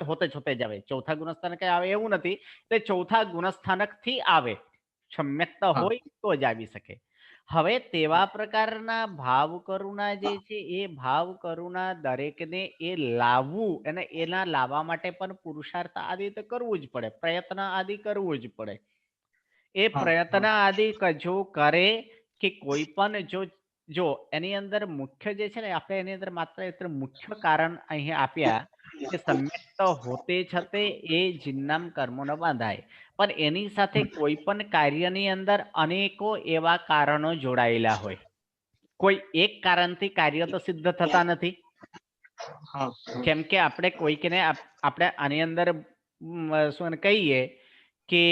હોતે જ આવે. ચોથા ગુણસ્થાનકે આવે એવું નથી, તે ચોથા ગુણસ્થાનક થી આવે, સમ્યક્ત હા. હોય તો જ આવી શકે. હવે તેવા પ્રકારના ભાવ કરુણા જે છે એ ભાવ કરુણા દરેકને એ લાવવું, અને એના લાવવા માટે પણ પુરુષાર્થ આદિ તો કરવું જ પડે, પ્રયત્ન આદિ કરવું જ પડે. એ હા. પ્રયત્ન આદિ જો કરે કે કોઈ પણ જો એની અંદર મુખ્ય જે છે ને, આપણે એની અંદર માત્ર મુખ્ય કારણ અહીં આપ્યા કે સમ્યક્ત હોતે છતે એ જીનનામ કર્મો ન બાંધાય, પણ એની સાથે કોઈ પણ કાર્યની અંદર અનેકો એવા કારણો જોડાયેલા હોય. કોઈ એક કારણથી કાર્ય તો સિદ્ધ થતા નથી. હા. જેમ કે આપણે કોઈકને આપણે આની અંદર શું કહીએ કે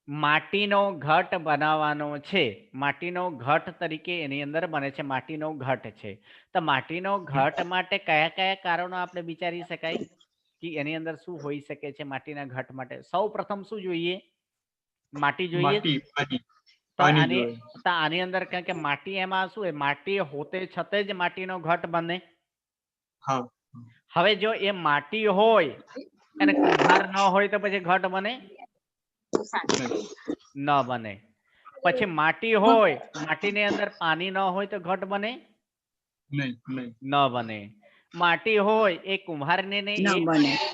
માટીનો ઘટ બનાવવાનો છે, માટીનો ઘટ તરીકે એની અંદર બને છે, માટીનો ઘટ છે, તો માટીનો ઘટ માટે કયા કયા કારણો આપણે વિચારી શકાય કે એની અંદર શું હોઈ શકે છે? માટીના ઘટ માટે સૌ પ્રથમ શું જોઈએ? માટી જોઈએ. તો આની અંદર કારણ કે માટી એમાં શું, માટી હોતે છતે જ માટીનો ઘટ બને. હા. હવે જો એ માટી હોય અને કુંભાર ન હોય તો પછી ઘટ બને? ન બને. પછી માટી હોય, માટીની અંદર પાણી ન હોય તો ઘટ બને? ન બને. માટી હોય એ કુંભારને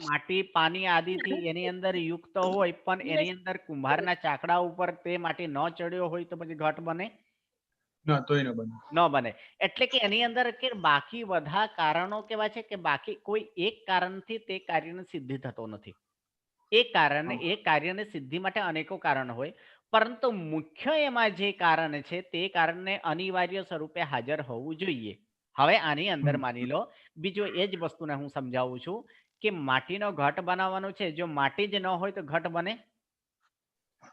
માટી પાણી આદિથી એની અંદર યુક્ત હોય, પણ એની અંદર કુંભારના ચાકડા ઉપર તે માટી ન ચડ્યો હોય તો પછી ઘટ બને? ન બને. એટલે કે એની અંદર કે બાકી બધા કારણો કેવા છે કે બાકી કોઈ એક કારણથી તે કાર્યની સિદ્ધિ થતો નથી. એ કાર્યની સિદ્ધિ માટે અનેકો કારણ હોય, પરંતુ મુખ્ય એમાં જે કારણ છે તે કારણને અનિવાર્ય સ્વરૂપે હાજર હોવું જોઈએ. હવે આની અંદર માની લો બીજો એ જ વસ્તુને હું સમજાવું છું કે માટીનો ઘટ બનાવવાનો છે, જો માટી જ ન હોય તો ઘટ બને?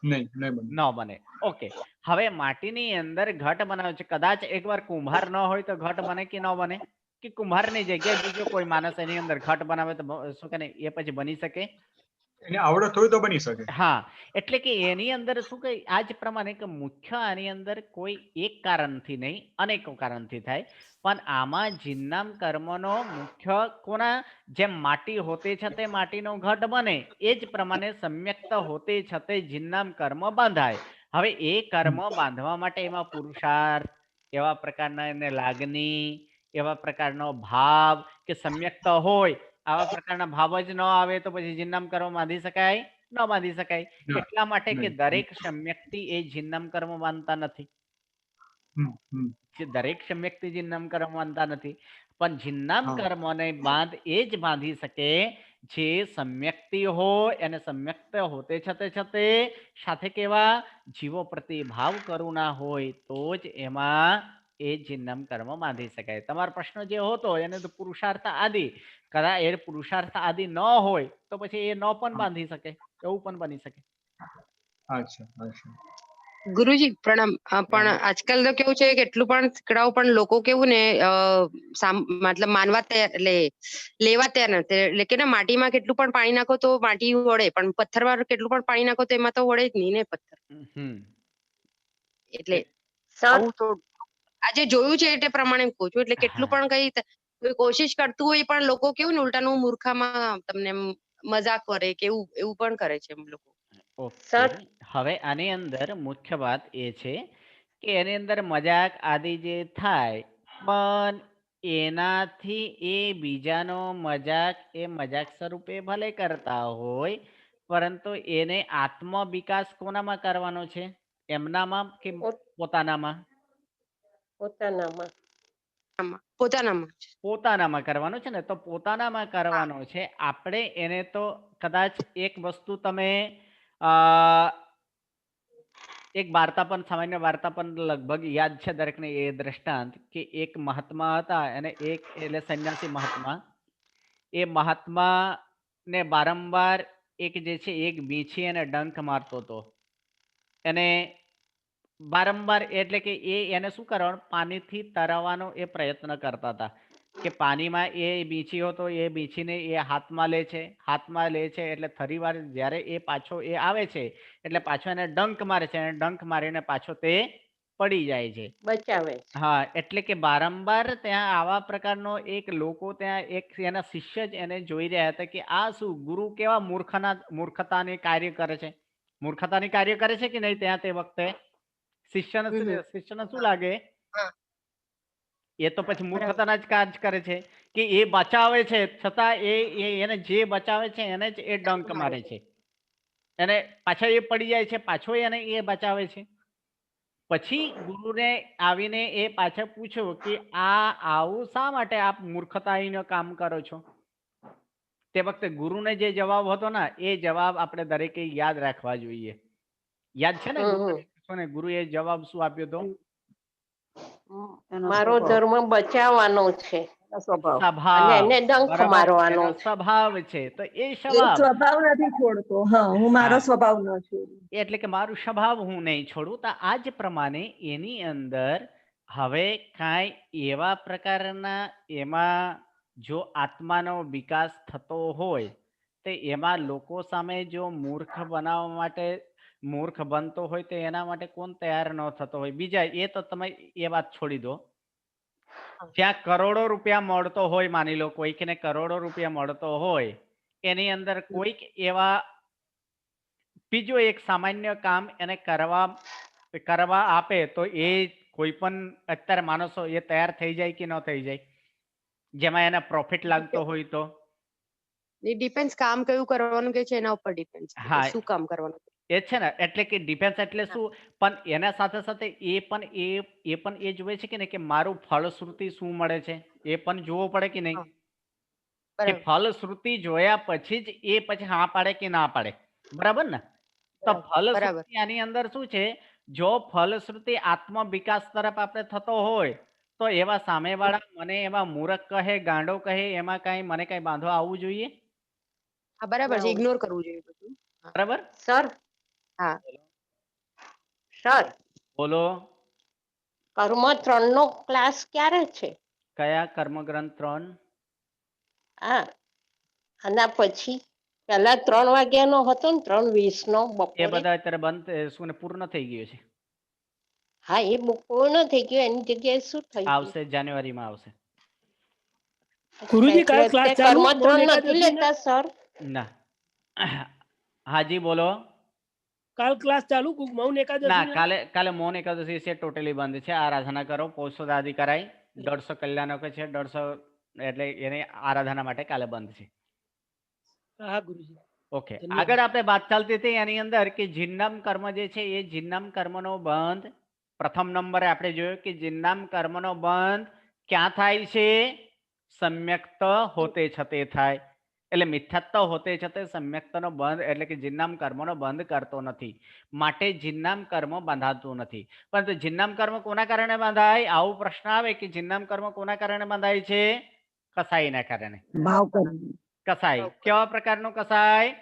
ન બને. ઓકે, હવે માટીની અંદર ઘટ બનાવે છે, કદાચ એકવાર કુંભાર ન હોય તો ઘટ બને કે ન બને? કે કુંભારની જગ્યાએ બીજો કોઈ માણસ એની અંદર ઘટ બનાવે તો શું કે એ પછી બની શકે? એને આવડત હોય તો બની શકે. હા, એટલે કે એની અંદર શું કે આ જ પ્રમાણે કે મુખ્ય આની અંદર કોઈ એક કારણથી નહીં, અનેકો કારણથી થાય, પણ આમાં જીનનામ કર્મનો મુખ્ય કોના જેમ માટી હોતે છતે માટીનો ઘટ બને એ જ પ્રમાણે સમ્યક્ત હોતે છતે જીનનામ કર્મ બાંધાય. હવે એ કર્મ બાંધવા માટે એમાં પુરુષાર્થ, એવા પ્રકારના એને લાગણી, એવા પ્રકારનો ભાવ કે સમ્યક્ત હોય આવા પ્રકારના ભાવ જ ન આવે તો પછી જીનનામ કર્મ બાંધી શકાય? ન બાંધી શકાય. એટલા માટે કે દરેક સમ્યક્તિ એ જીનનામ કર્મ બાંધતા નથી. દરેક સમ્યક્તિ જીનનામ કર્મ માનતા નથી, પણ જીનનામ કર્મને બાંધ એ જ બાંધી શકે જે સમ્યક્તિ હોય, અને સમ્યક્ત હોતે છતે સાથે કેવા જીવો પ્રતિ ભાવ કરુણા હોય તો જ એમાં એ જિન્નમ કર્મ બાંધી શકાય. તમારો પ્રશ્ન જે હતો એને તો પુરુષાર્થ આદિ, કદાચ એ પુરુષાર્થ આદિ ન હોય તો પછી એ ન પણ બાંધી શકે, એવું પણ બની શકે. અચ્છા અચ્છા. ગુરુજી પ્રણામ. પણ પ્રણામ. આજકાલ તો કેવું છે કે એટલું પણ શીખડાવું પણ લોકો કેવું ને મતલબ માનવા તૈયાર એટલે લેવા તૈયાર નથી. એટલે કે ને માટીમાં કેટલું પણ પાણી નાખો તો માટી વળે, પણ પથ્થરમાં કેટલું પણ પાણી નાખો તો એમાં તો વળે જ નહીં ને પથ્થર. હમ એટલે સર આવું તો આજે જોયું છે એટલે પ્રમાણે કહું છું. એટલે કેટલું હા. પણ કઈ કોઈ કોશિશ કરતું હોય પણ લોકો કેવું ને ઉલટાનું મૂર્ખામાં તમને મજાક કરે કે એવું પણ કરે છે એમ લોકો. ઓકે, સર હવે આની અંદર મુખ્ય વાત એ છે કે એની અંદર મજાક આદિ જે થાય, પણ એનાથી એ બીજાનો મજાક એ મજાક સ્વરૂપે ભલે કરતા હોય, પરંતુ એને આત્મ વિકાસ કોનામાં કરવાનો છે? એમનામાં કે પોતાનામાં? પોતાનામાં. પોતાનામાં પોતાનામાં કરવાનો છે ને, તો પોતાનામાં કરવાનો છે. આપણે એને તો કદાચ એક વસ્તુ તમે અ એક વાર્તા પણ, સામાન્ય વાર્તા પણ લગભગ યાદ છે દરેકને, એ દ્રષ્ટાંત કે એક મહાત્મા હતા અને એક એટલે સંન્યાસી મહાત્મા. એ મહાત્મા ને વારંવાર એક જે છે એક વીંછી એને ડંખ મારતો હતો. એને વારંવાર એટલે કે એને શું કરવાનું, પાણીથી તરવાનો એ પ્રયત્ન કરતા હતા કે પાણીમાં એ વીંછી હતો, એ વીંછીને એ હાથમાં લે છે, હાથમાં લે છે એટલે ફરીવાર જ્યારે એ પાછો એ આવે છે એટલે પાછો એને ડંક મારે છે, અને ડંક મારીને પાછો તે પડી જાય છે. બચાવે છે. હા, એટલે કે વારંવાર ત્યાં આવા પ્રકારનો એક લોકો ત્યાં એક એના શિષ્ય જ એને જોઈ રહ્યા હતા કે આ શું ગુરુ કેવા મૂર્ખતાની કાર્ય કરે છે. મૂર્ખતાની કાર્ય કરે છે કે નહીં ત્યાં તે વખતે શિષ્યને શિષ્યને શું લાગે? હા. એ તો પછી બરાબર. મૂર્ખતાના જ કાર્ય કરે છે કે એ બચાવે છે, છતાં એને જે બચાવે છે એને જ એ ડંક મારે છે. એને પાછા એ પડી જાય છે, પાછો એને એ બચાવે છે. પછી ગુરુને આવીને એ પાછા પૂછ્યું કે આવું શા માટે આપ મૂર્ખતાઈનું કામ કરો છો? તે વખતે ગુરુને જે જવાબ હતો ને, એ જવાબ આપણે દરેકે યાદ રાખવા જોઈએ. યાદ છે ને ગુરુને ગુરુએ જવાબ શું આપ્યો હતો? મારો ધર્મ બચાવવાનો છે અને સ્વભાવ. એને ડંખ બરાબર, મારવાનો એનો છે. સ્વભાવ છે. તો એ એ સ્વભાવ સ્વભાવ નથી છોડતો. હા, હું મારો હા, સ્વભાવ ન છોડું. એટલે કે મારું સ્વભાવ હું નહીં છોડું. તો આ જ પ્રમાણે એની અંદર હવે કાંઈ એવા પ્રકારના એમાં જો આત્માનો વિકાસ થતો હોય તો એમાં લોકો સામે જો મૂર્ખ બનાવવા માટે મૂર્ખ બનતો હોય તો એના માટે કોણ તૈયાર ન થતો હોય? બીજા એ તો તમે એ વાત છોડી દો. જ્યાં કરોડો રૂપિયા મળતો હોય, માની લો કોઈકને કરોડો રૂપિયા મળતો હોય, એની અંદર કોઈક એવા બીજું એક સામાન્ય કામ એને કરવા આપે તો એ કોઈ પણ અત્યારે માણસો એ તૈયાર થઈ જાય કે ન થઈ જાય, જેમાં એને પ્રોફિટ લાગતો હોય તો? એ ડિપેન્ડ કામ કયું કરવાનું કે છે એના ઉપર ડિપેન્ડ છે હા, શું કામ કરવાનું. એ છે ને, એટલે કે ડિફેન્સ એટલે શું, પણ એના સાથે સાથે એ પણ એ જુએ છે કે ને કે મારું ફળશ્રુતિ શું મળે છે, એ પણ જોવો પડે કે નહીં? કે બરાબર ફલશ્રુતિ જોયા પછી જ એ પછી હા પાડે કે ના પાડે. બરાબર ને? તો બરાબર. ફલશ્રુતિ આની અંદર શું છે? જો ફલશ્રુતિ આત્મ વિકાસ તરફ આપણે થતો હોય તો એવા સામેવાળા મને એવા મૂરખ કહે, ગાંડો કહે, એમાં કાંઈ મને કાંઈ બાંધવા આવવું જોઈએ? હા બરાબર છે, ઇગ્નોર કરવું જોઈએ બધું. બરાબર? સર હા. સર બોલો. કર્મ 3 નો ક્લાસ ક્યારે છે? કયા કર્મગ્રંથ 3? હા, આના પછી પહેલા 3 વાગ્યાનો હતો ને, 3:20 નો એ બપોરે. બધા અત્યારે બંધ શું ને પૂર્ણ થઈ ગયું છે. હા, એ પૂર્ણ થઈ ગયું. એની જગ્યાએ શું થઈ ગયું? આવશે, જાન્યુઆરીમાં આવશે. ગુરુજી, કાલ ક્લાસ એટલે ચાલુ? કર્મ 3 નથી લેતા સર? ના. હાજી બોલો. કાલ ક્લાસ ચાલુ મૌન ના, એકાદશી? કાલે મૌન એકાદશી છે, ટોટલી બંધ છે. આરાધના કરો, પૌષદાદિ કરાય, 150 કલ્યાણકો છે, 150 એટલે એની આરાધના માટે કાલે બંધ છે. હા ગુરુજી. ઓકે, આગળ આપણે વાત ચાલતી હતી એની અંદર કે જિન્નામ કર્મ જે છે એ જિન્નામ કર્મનો બંધ પ્રથમ નંબરે આપણે જોયું કે જિન્નામ કર્મનો બંધ ક્યાં થાય છે? સમ્યક્ત હોતે છતે થાય. એટલે મિથ્યાત્વ હોતે છતે સમ્યક્તનો બંધ એટલે કે જિન્નામ કર્મનો બંધ કરતો નથી, માટે જિન્નામ કર્મ બંધાતું નથી. પરંતુ જિન્નામ કર્મ કોના કારણે બંધાય? આવો પ્રશ્ન આવે કે જિન્નામ કર્મ કોના કારણે બંધાય છે? કસાઈના કારણે. ભાવ કર્મ. કસાઈ કેવા પ્રકારનો કસાય?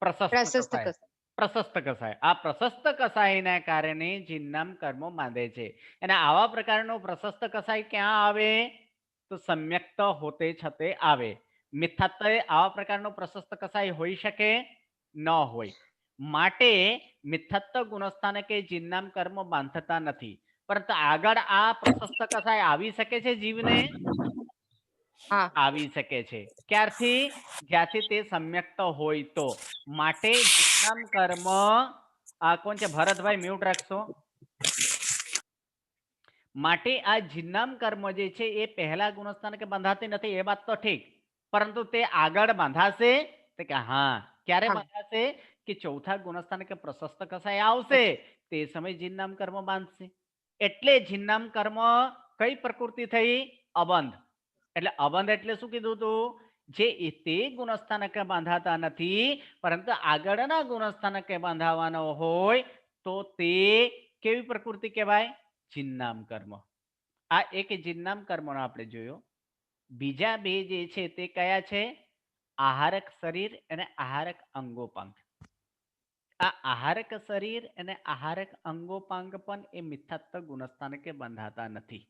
પ્રશસ્ત પ્રશસ્ત કસાય. કસાય. પ્રશસ્ત કસાય. આ પ્રશસ્ત કસાયના કારણે જિન્નામ કર્મો બાંધે છે. અને આવા પ્રકારનો પ્રશસ્ત કસાય ક્યાં આવે? તો સમ્યક્ત હોતે છતે આવે. મિથ્યાત્વ આવા પ્રકારનો પ્રશસ્ત કસાય હોઈ શકે ન હોય, માટે મિથ્યાત્વ ગુણસ્થાન કે જિન્નામ કર્મ બાંધતા નથી. પરંતુ આગળ આ પ્રશસ્ત કસાય આવી શકે છે જીવને? હા. આવી શકે છે. ક્યારથી? જ્યાંથી તે સમ્યક્ત હોય તો. માટે જિન્નામ કર્મ આ કોણ છે? ભરતભાઈ મ્યુટ રાખશો. માટે આ જિન્નામ કર્મ જે છે એ પહેલા ગુણસ્થાન કે બંધાતી નથી, એ વાત તો ઠીક, પરંતુ તે આગળ બાંધાશે તો કે હા ક્યારે હા. બાંધાશે? કે ચોથા ગુણસ્થાન કે પ્રશસ્ત કસાય આવશે તે સમય જિન્નામ કર્મ બાંધશે. એટલે જિન્નામ કર્મ કઈ પ્રકૃતિ થઈ? અબંધ. એટલે અબંધ એટલે શું કીધું તું? જે તે ગુણસ્થાનકે બાંધાતા નથી પરંતુ આગળના ગુણસ્થાનકે બાંધાવાનો હોય તો તે કેવી પ્રકૃતિ કહેવાય? જિન્નામ કર્મ. આ એક જિન્નામ કર્મનો આપણે જોયો. બીજા બે જે છે તે કયા છે? આહારક શરીર અને આહારક અંગોપાંગ. આ આહારક શરીર અને આહારક અંગોપાંગ પણ એ મિથ્યાત્વ ગુણસ્થાનકે બંધાતા નથી.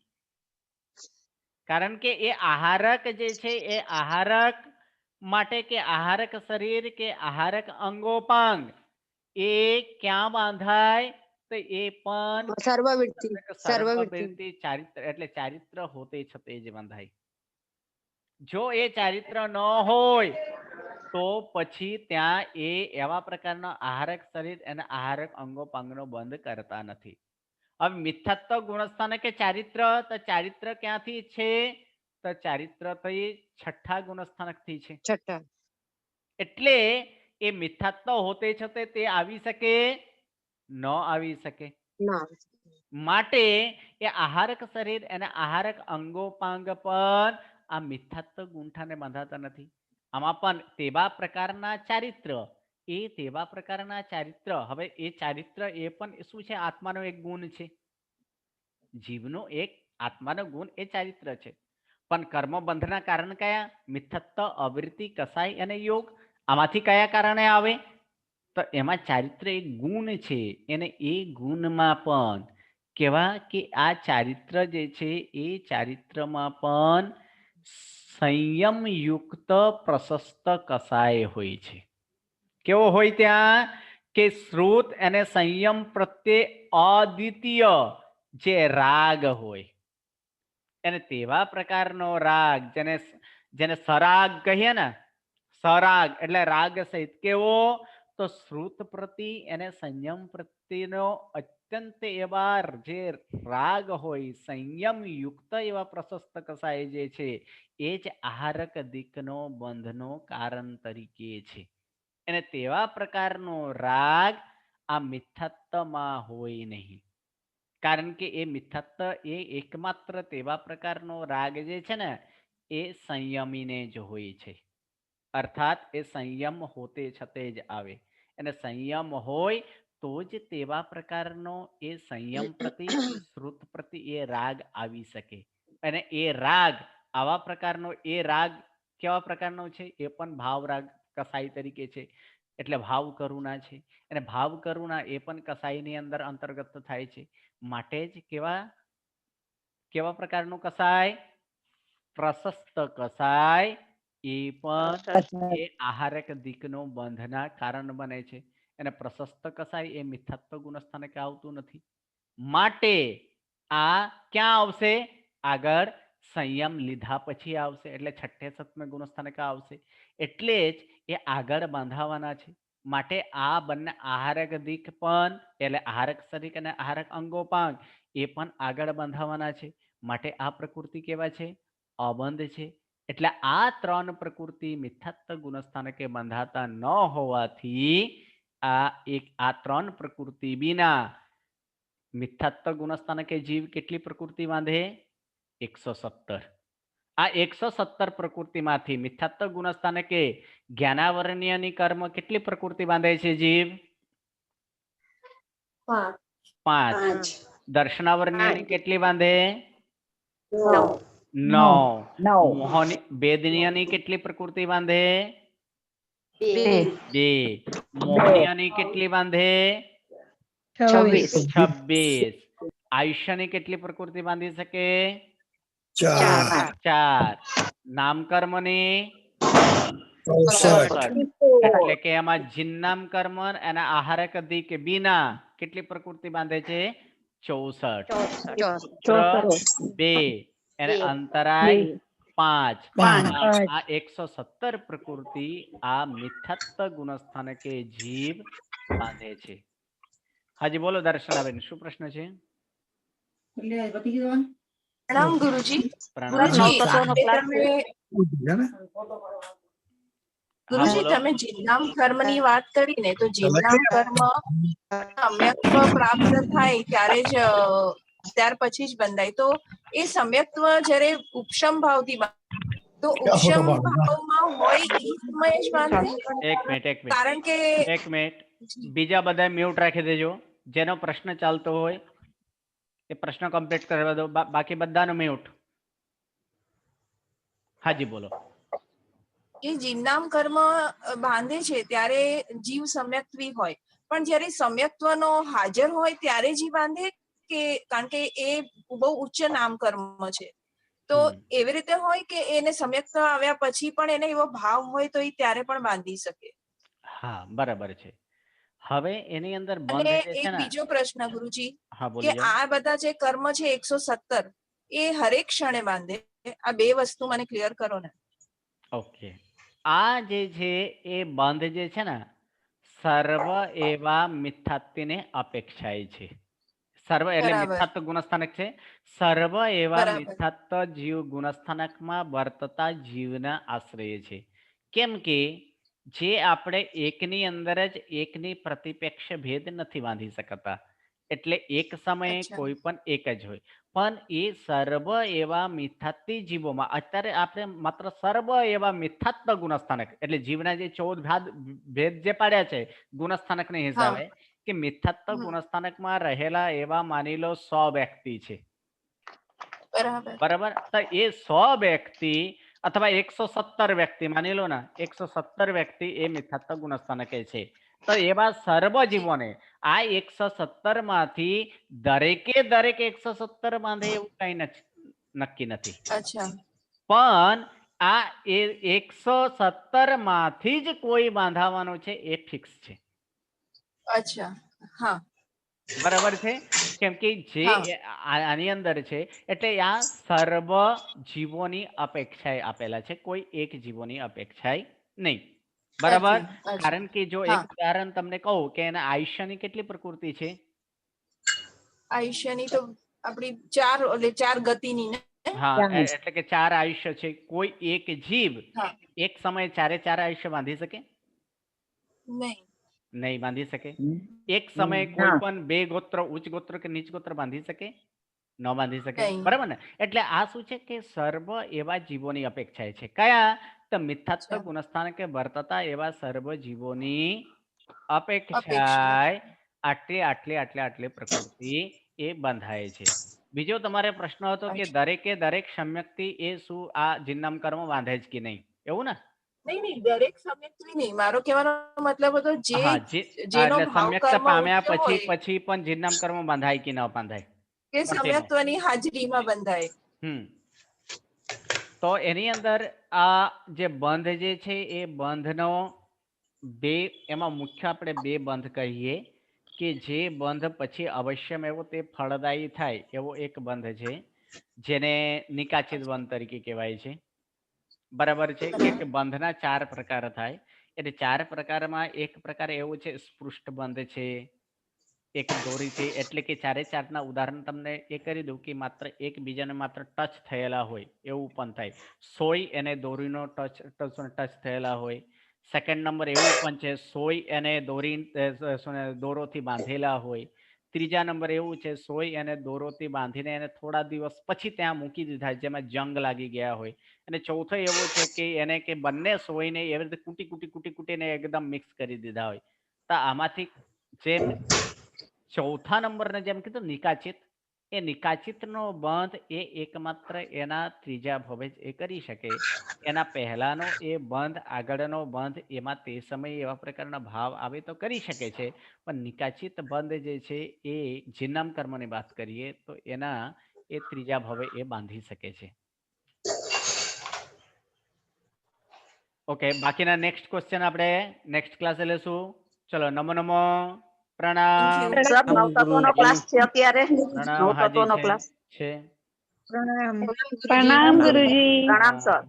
કારણ કે એ આહારક જે છે એ આહારક માટે કે આહારક શરીર કે આહારક અંગોપાંગ એ ક્યાં બાંધાય? તો એ પણ સર્વવૃત્તિ. સર્વવૃત્તિ ચારિત્ર એટલે ચારિત્ર હોતે છતે જ બંધાય. જો એ ચારિત્ર ન હોય તો પછી ત્યાં એ એવા પ્રકારના આહારક શરીર અને આહારક અંગોપાંગનો બંધ કરતા નથી. હવે મિથ્યાત્વ ગુણસ્થાન કે ચારિત્ર, તો ચારિત્ર ક્યાંથી છે? તો ચારિત્ર તો એ છઠ્ઠા ગુણસ્થાનકથી છે. છઠ્ઠા. એટલે એ મિથ્યાત્વ હોતે છતે તે આવી શકે ન આવી શકે. ના. માટે એ આહારક શરીર અને આહારક અંગોપાંગ પણ આ મિથ્યાત્વ ગુંઠાને બાંધાતા નથી. આમાં પણ તેવા પ્રકારના ચારિત્ર, એ તેવા પ્રકારના ચારિત્ર. હવે એ ચારિત્ર એ પણ શું છે? આત્માનો એક ગુણ છે. જીવનો એક આત્માનો ગુણ એ ચારિત્ર છે. પણ કર્મ બંધના કારણ કયા? મિથ્યાત્વ, અવૃત્તિ, કસાય અને યોગ. આમાંથી કયા કારણે આવે? તો એમાં ચારિત્ર એક ગુણ છે. એને એ ગુણમાં પણ કેવા કે આ ચારિત્ર જે છે એ ચારિત્રમાં પણ સંયમયુક્ત પ્રશસ્ત કસાય હોય છે. કેવો હોય ત્યાં? કે શ્રુત અને સંયમ પ્રત્યે અદ્વિતીય જે રાગ હોય, એને તેવા પ્રકારનો રાગ જેને જેને સરાગ કહીએ ને, સરાગ એટલે રાગ સહિત. કેવો? તો શ્રુત પ્રતિ અને સંયમ પ્રત્યેનો અત્યંત એવા જે રાગ હોય, સંયમ યુક્ત એવા પ્રશસ્ત કસાય જે છે એ જ આહારક દિકનો બંધનો કારણ તરીકે છે. અને તેવા પ્રકારનો રાગ આ મિથ્યાત્વમાં હોય નહીં. કારણ કે એ મિથ્યાત્વ એ એકમાત્ર તેવા પ્રકારનો રાગ જે છે ને એ સંયમીને જ હોય છે. અર્થાત એ સંયમ હોતે છતે જ આવે. અને સંયમ હોય તો જ તેવા પ્રકારનો એ સંયમ પ્રતિ કે શ્રુત પ્રતિ એ રાગ આવી શકે. અને એ રાગ આવા પ્રકારનો એ રાગ કેવા પ્રકારનો છે? એ પણ ભાવ રાગ કસાઈ તરીકે છે. એટલે ભાવ કરુણા છે. અને ભાવ કરુણા એ પણ કસાઈની અંદર અંતર્ગત થાય છે. માટે જ કેવા પ્રકારનું કસાય? પ્રશસ્ત કસાય એ પણ એ આહારક દિકનો બંધના કારણ બને છે. અને પ્રશસ્ત કસાય એ મિથ્યાત્વ ગુણસ્થાનકે આવતું નથી. માટે આ ક્યાં આવશે? આગળ સંયમ લીધા પછી આવશે. એટલે છઠ્ઠે સપ્તમે ગુણસ્થાનકે આવશે. એટલે જ એ આગળ બાંધાવાના છે. માટે આ બંને આહારક દિક પણ એટલે આહારક શરીર અને આહારક અંગોપાંગ એ પણ આગળ બાંધાવાના છે. માટે આ પ્રકૃતિ કેવા છે? અબંધ છે. એટલે આ ત્રણ પ્રકૃતિ મિથ્યાત્વ ગુણસ્થાનકે બંધાતા ન હોવાથી આ ત્રણ પ્રકૃતિ વિના મિથ્યાત્વ ગુણસ્થાનકે જીવ કેટલી પ્રકૃતિ બાંધે? 117. આ 117 પ્રકૃતિમાંથી મિથ્યાત્વ ગુણસ્થાનકે જ્ઞાનાવરણ્યની કર્મ કેટલી પ્રકૃતિ બાંધે છે જીવ? 5. દર્શનાવરણ્યની કેટલી બાંધે? 9. મોહની વેદનીયની કેટલી પ્રકૃતિ બાંધે? 2. મોહનીયની કેટલી બાંધે? 26. આયુષ્યની કેટલી પ્રકૃતિ બાંધી શકે? 4. નામકર્મની 64. એટલે કે એમાં જિન્નામ કર્મ એના આહારક અધિક બીના કેટલી પ્રકૃતિ બાંધે છે? 64. 2 એને અંતરાય 5. આ 117 પ્રકૃતિ આ મિથ્યાત્વ ગુણસ્થાનકે જીવ બાંધે છે. હાજી બોલો દર્શનાબેન, શું પ્રશ્ન છે? પ્રણામ ગુરુજી. પ્રણામ. ગુરુજી તમે જિન્નામ કર્મની વાત કરી ને, તો જિન્નામ કર્મ સમ્યક્ત્વ પ્રાપ્ત થાય ત્યારે જ ત્યાર પછી જ બંધાય. તો એ સમ્યક્ત્વ જ્યારે ઉપશમ ભાવથી તો ઉપશમ ભાવમાં હોય એ સમયે જ બાંધે? એક મિનિટ કારણ કે બીજા બધા મ્યુટ રાખી દેજો. જેનો પ્રશ્ન ચાલતો હોય એ પ્રશ્ન કમ્પ્લીટ કરવા દો, બાકી બધાનો મ્યુટ. હાજી બોલો. એ જિન્નામ કર્મ બાંધે છે ત્યારે જીવ સમ્યક્ત્વી હોય, પણ જ્યારે સમ્યક્ત્વનો હાજર હોય ત્યારે જીવ બાંધે કે? કારણ કે એ બહુ ઉચ્ચ નામ કર્મ છે, તો એવી રીતે હોય કે એને સમ્યક્ત્વ આવ્યા પછી પણ એને એવો ભાવ હોય તો એ ત્યારે પણ બાંધી શકે? હા બરાબર છે. હવે એની અંદર અને બંધ જે છે એક ને, બીજો પ્રશ્ન ગુરુજી, હા કે બોલી જાઓ. આ બધા જે કર્મ છે 117 એ હરેક ક્ષણે બાંધે? આ બે વસ્તુ મને ક્લિયર કરો ને. ઓકે, આ જે છે એ બંધ જે છે ને સર્વ એવા મિથ્યાત્વને અપેક્ષાએ છે. સર્વ એટલે બરાબર મિથ્યાત્વ ગુણસ્થાનક છે. સર્વ એવા બરાબર મિથ્યાત્વ જીવ ગુણસ્થાનકમાં વર્તતા જીવના આશ્રય છે. કેમ કે જે આપણે એકની અંદર જ એકની પ્રતિપેક્ષ ભેદ નથી બાંધી શકતા, એટલે એક સમયે અચ્છા કોઈ પણ એક જ હોય. પણ એ સર્વ એવા મિથ્યાત્વી જીવોમાં અત્યારે આપણે માત્ર સર્વ એવા મિથ્યાત્વ ગુણસ્થાનક એટલે જીવના જે 14 ભેદ જે પાડ્યા છે ગુણસ્થાનકને હા હિસાબે, કે મિથ્યાત્વ ગુણસ્થાનકમાં રહેલા એવા માની લો 100 વ્યક્તિ છે. બરાબર બરાબર, તો એ 100 વ્યક્તિ અથવા 117 વ્યક્તિ માની લો ને, 117 વ્યક્તિ એ મિથ્યાત્વ ગુણસ્થાનકે છે. તો એવા સર્વ જીવોને આ 117 માંથી દરેકે દરેક 117 બાંધે એવું કઈ નક્કી નથી. અચ્છા પણ આ 117 માંથી જ કોઈ બાંધાવાનો છે એ ફિક્સ છે. અચ્છા હા બરાબર છે. કેમ કે જે આની અંદર છે એટલે આ સર્વ જીવોની અપેક્ષાએ આપેલા છે, કોઈ એક જીવોની અપેક્ષાએ નહીં. બરાબર, કારણ કે જો એક ઉદાહરણ તમને કહું કે એના આયુષ્યની કેટલી પ્રકૃતિ છે? આયુષ્યની તો આપણી 4 ગતિની ને. હા, એટલે કે 4 આયુષ્ય છે. કોઈ એક જીવ એક સમયે 4 આયુષ્ય બાંધી શકે? નહીં બાંધી શકે. એક સમયે કોઈ પણ 2 ગોત્ર, ઉચ્ચ ગોત્ર કે નીચ ગોત્ર બાંધી શકે? ન બાંધી શકે. બરાબર ને? એટલે આ શું છે કે સર્વ એવા જીવોની અપેક્ષાએ છે. કયા? તો મિથ્યાત્વ ગુણસ્થાન કે વર્તતા એવા સર્વ જીવોની અપેક્ષાએ આટલી પ્રકૃતિ એ બંધાય છે. બીજો તમારે પ્રશ્ન હતો કે દરેકે દરેક સમ્યક્તિ એ શું આ જિન્નામ કર્મ બાંધે જ કે નહીં, એવું ને? નહીં, દરેક સમ્યક્ત્વી નહીં. મારો કહેવાનો મતલબ હતો જેનો ભાવ સમ્યક્ત કર્મ પામ્યા ઉચ્ચ હોય પછી પણ જિન્નામ કર્મ બાંધાય કે ન બાંધાય? કે સમ્યક્ત્વની હાજરીમાં બંધાય. તો એની અંદર આ જે બંધ જે છે એ બંધનો એમાં મુખ્ય આપણે 2 બંધ કહીએ કે જે બંધ પછી અવશ્યમ એવો તે ફળદાયી થાય એવો એક બંધ છે, જેને નિકાચિત બંધ તરીકે કહેવાય છે. બરાબર છે કે બંધના 4 પ્રકાર થાય. એટલે 4 પ્રકારમાં એક પ્રકાર એવો છે સ્પૃષ્ટ બંધ છે, એક દોરી છે. એટલે કે 4 ના ઉદાહરણ તમને એ કરી દઉં કે માત્ર એકબીજાને માત્ર ટચ થયેલા હોય એવું પણ થાય. સોય એને દોરીનો ટચ થયેલા હોય. સેકન્ડ નંબર એવું પણ છે સોય એને દોરોથી બાંધેલા હોય. ત્રીજા નંબર એવું છે સોય અને દોરોથી બાંધીને એને થોડા દિવસ પછી ત્યાં મૂકી દીધા જેમાં જંગ લાગી ગયા હોય. અને ચોથો એવો છે કે એને કે બંને સોયને એવી રીતે કૂટીને એકદમ મિક્સ કરી દીધા હોય. તો આમાંથી જે ચોથા નંબરને જેમ કીધું નિકાચિત, એ નિકાચિતનો બંધ એ એકમાત્ર એના ત્રીજા ભવે જ એ કરી શકે. એના પહેલાનો એ બંધ, આગળનો બંધ, એમાં તે સમયે એવા પ્રકારના ભાવ આવે તો કરી શકે છે. પણ નિકાચિત બંધ જે છે એ જીનામ કર્મની વાત કરીએ તો એના એ ત્રીજા ભવે એ બાંધી શકે છે. ઓકે, બાકીના નેક્સ્ટ ક્વેશ્ચન આપણે નેક્સ્ટ ક્લાસે લેશું. ચલો, નમો નમો, પ્રણામ. Thank you. સર નવતત્વનો ક્લાસ છે અત્યારે પ્રણામ, હાજી નવતત્વનો ક્લાસ છે. પ્રણામ ગુરુજી. પ્રણામ ગુરુજી પ્રણામ સર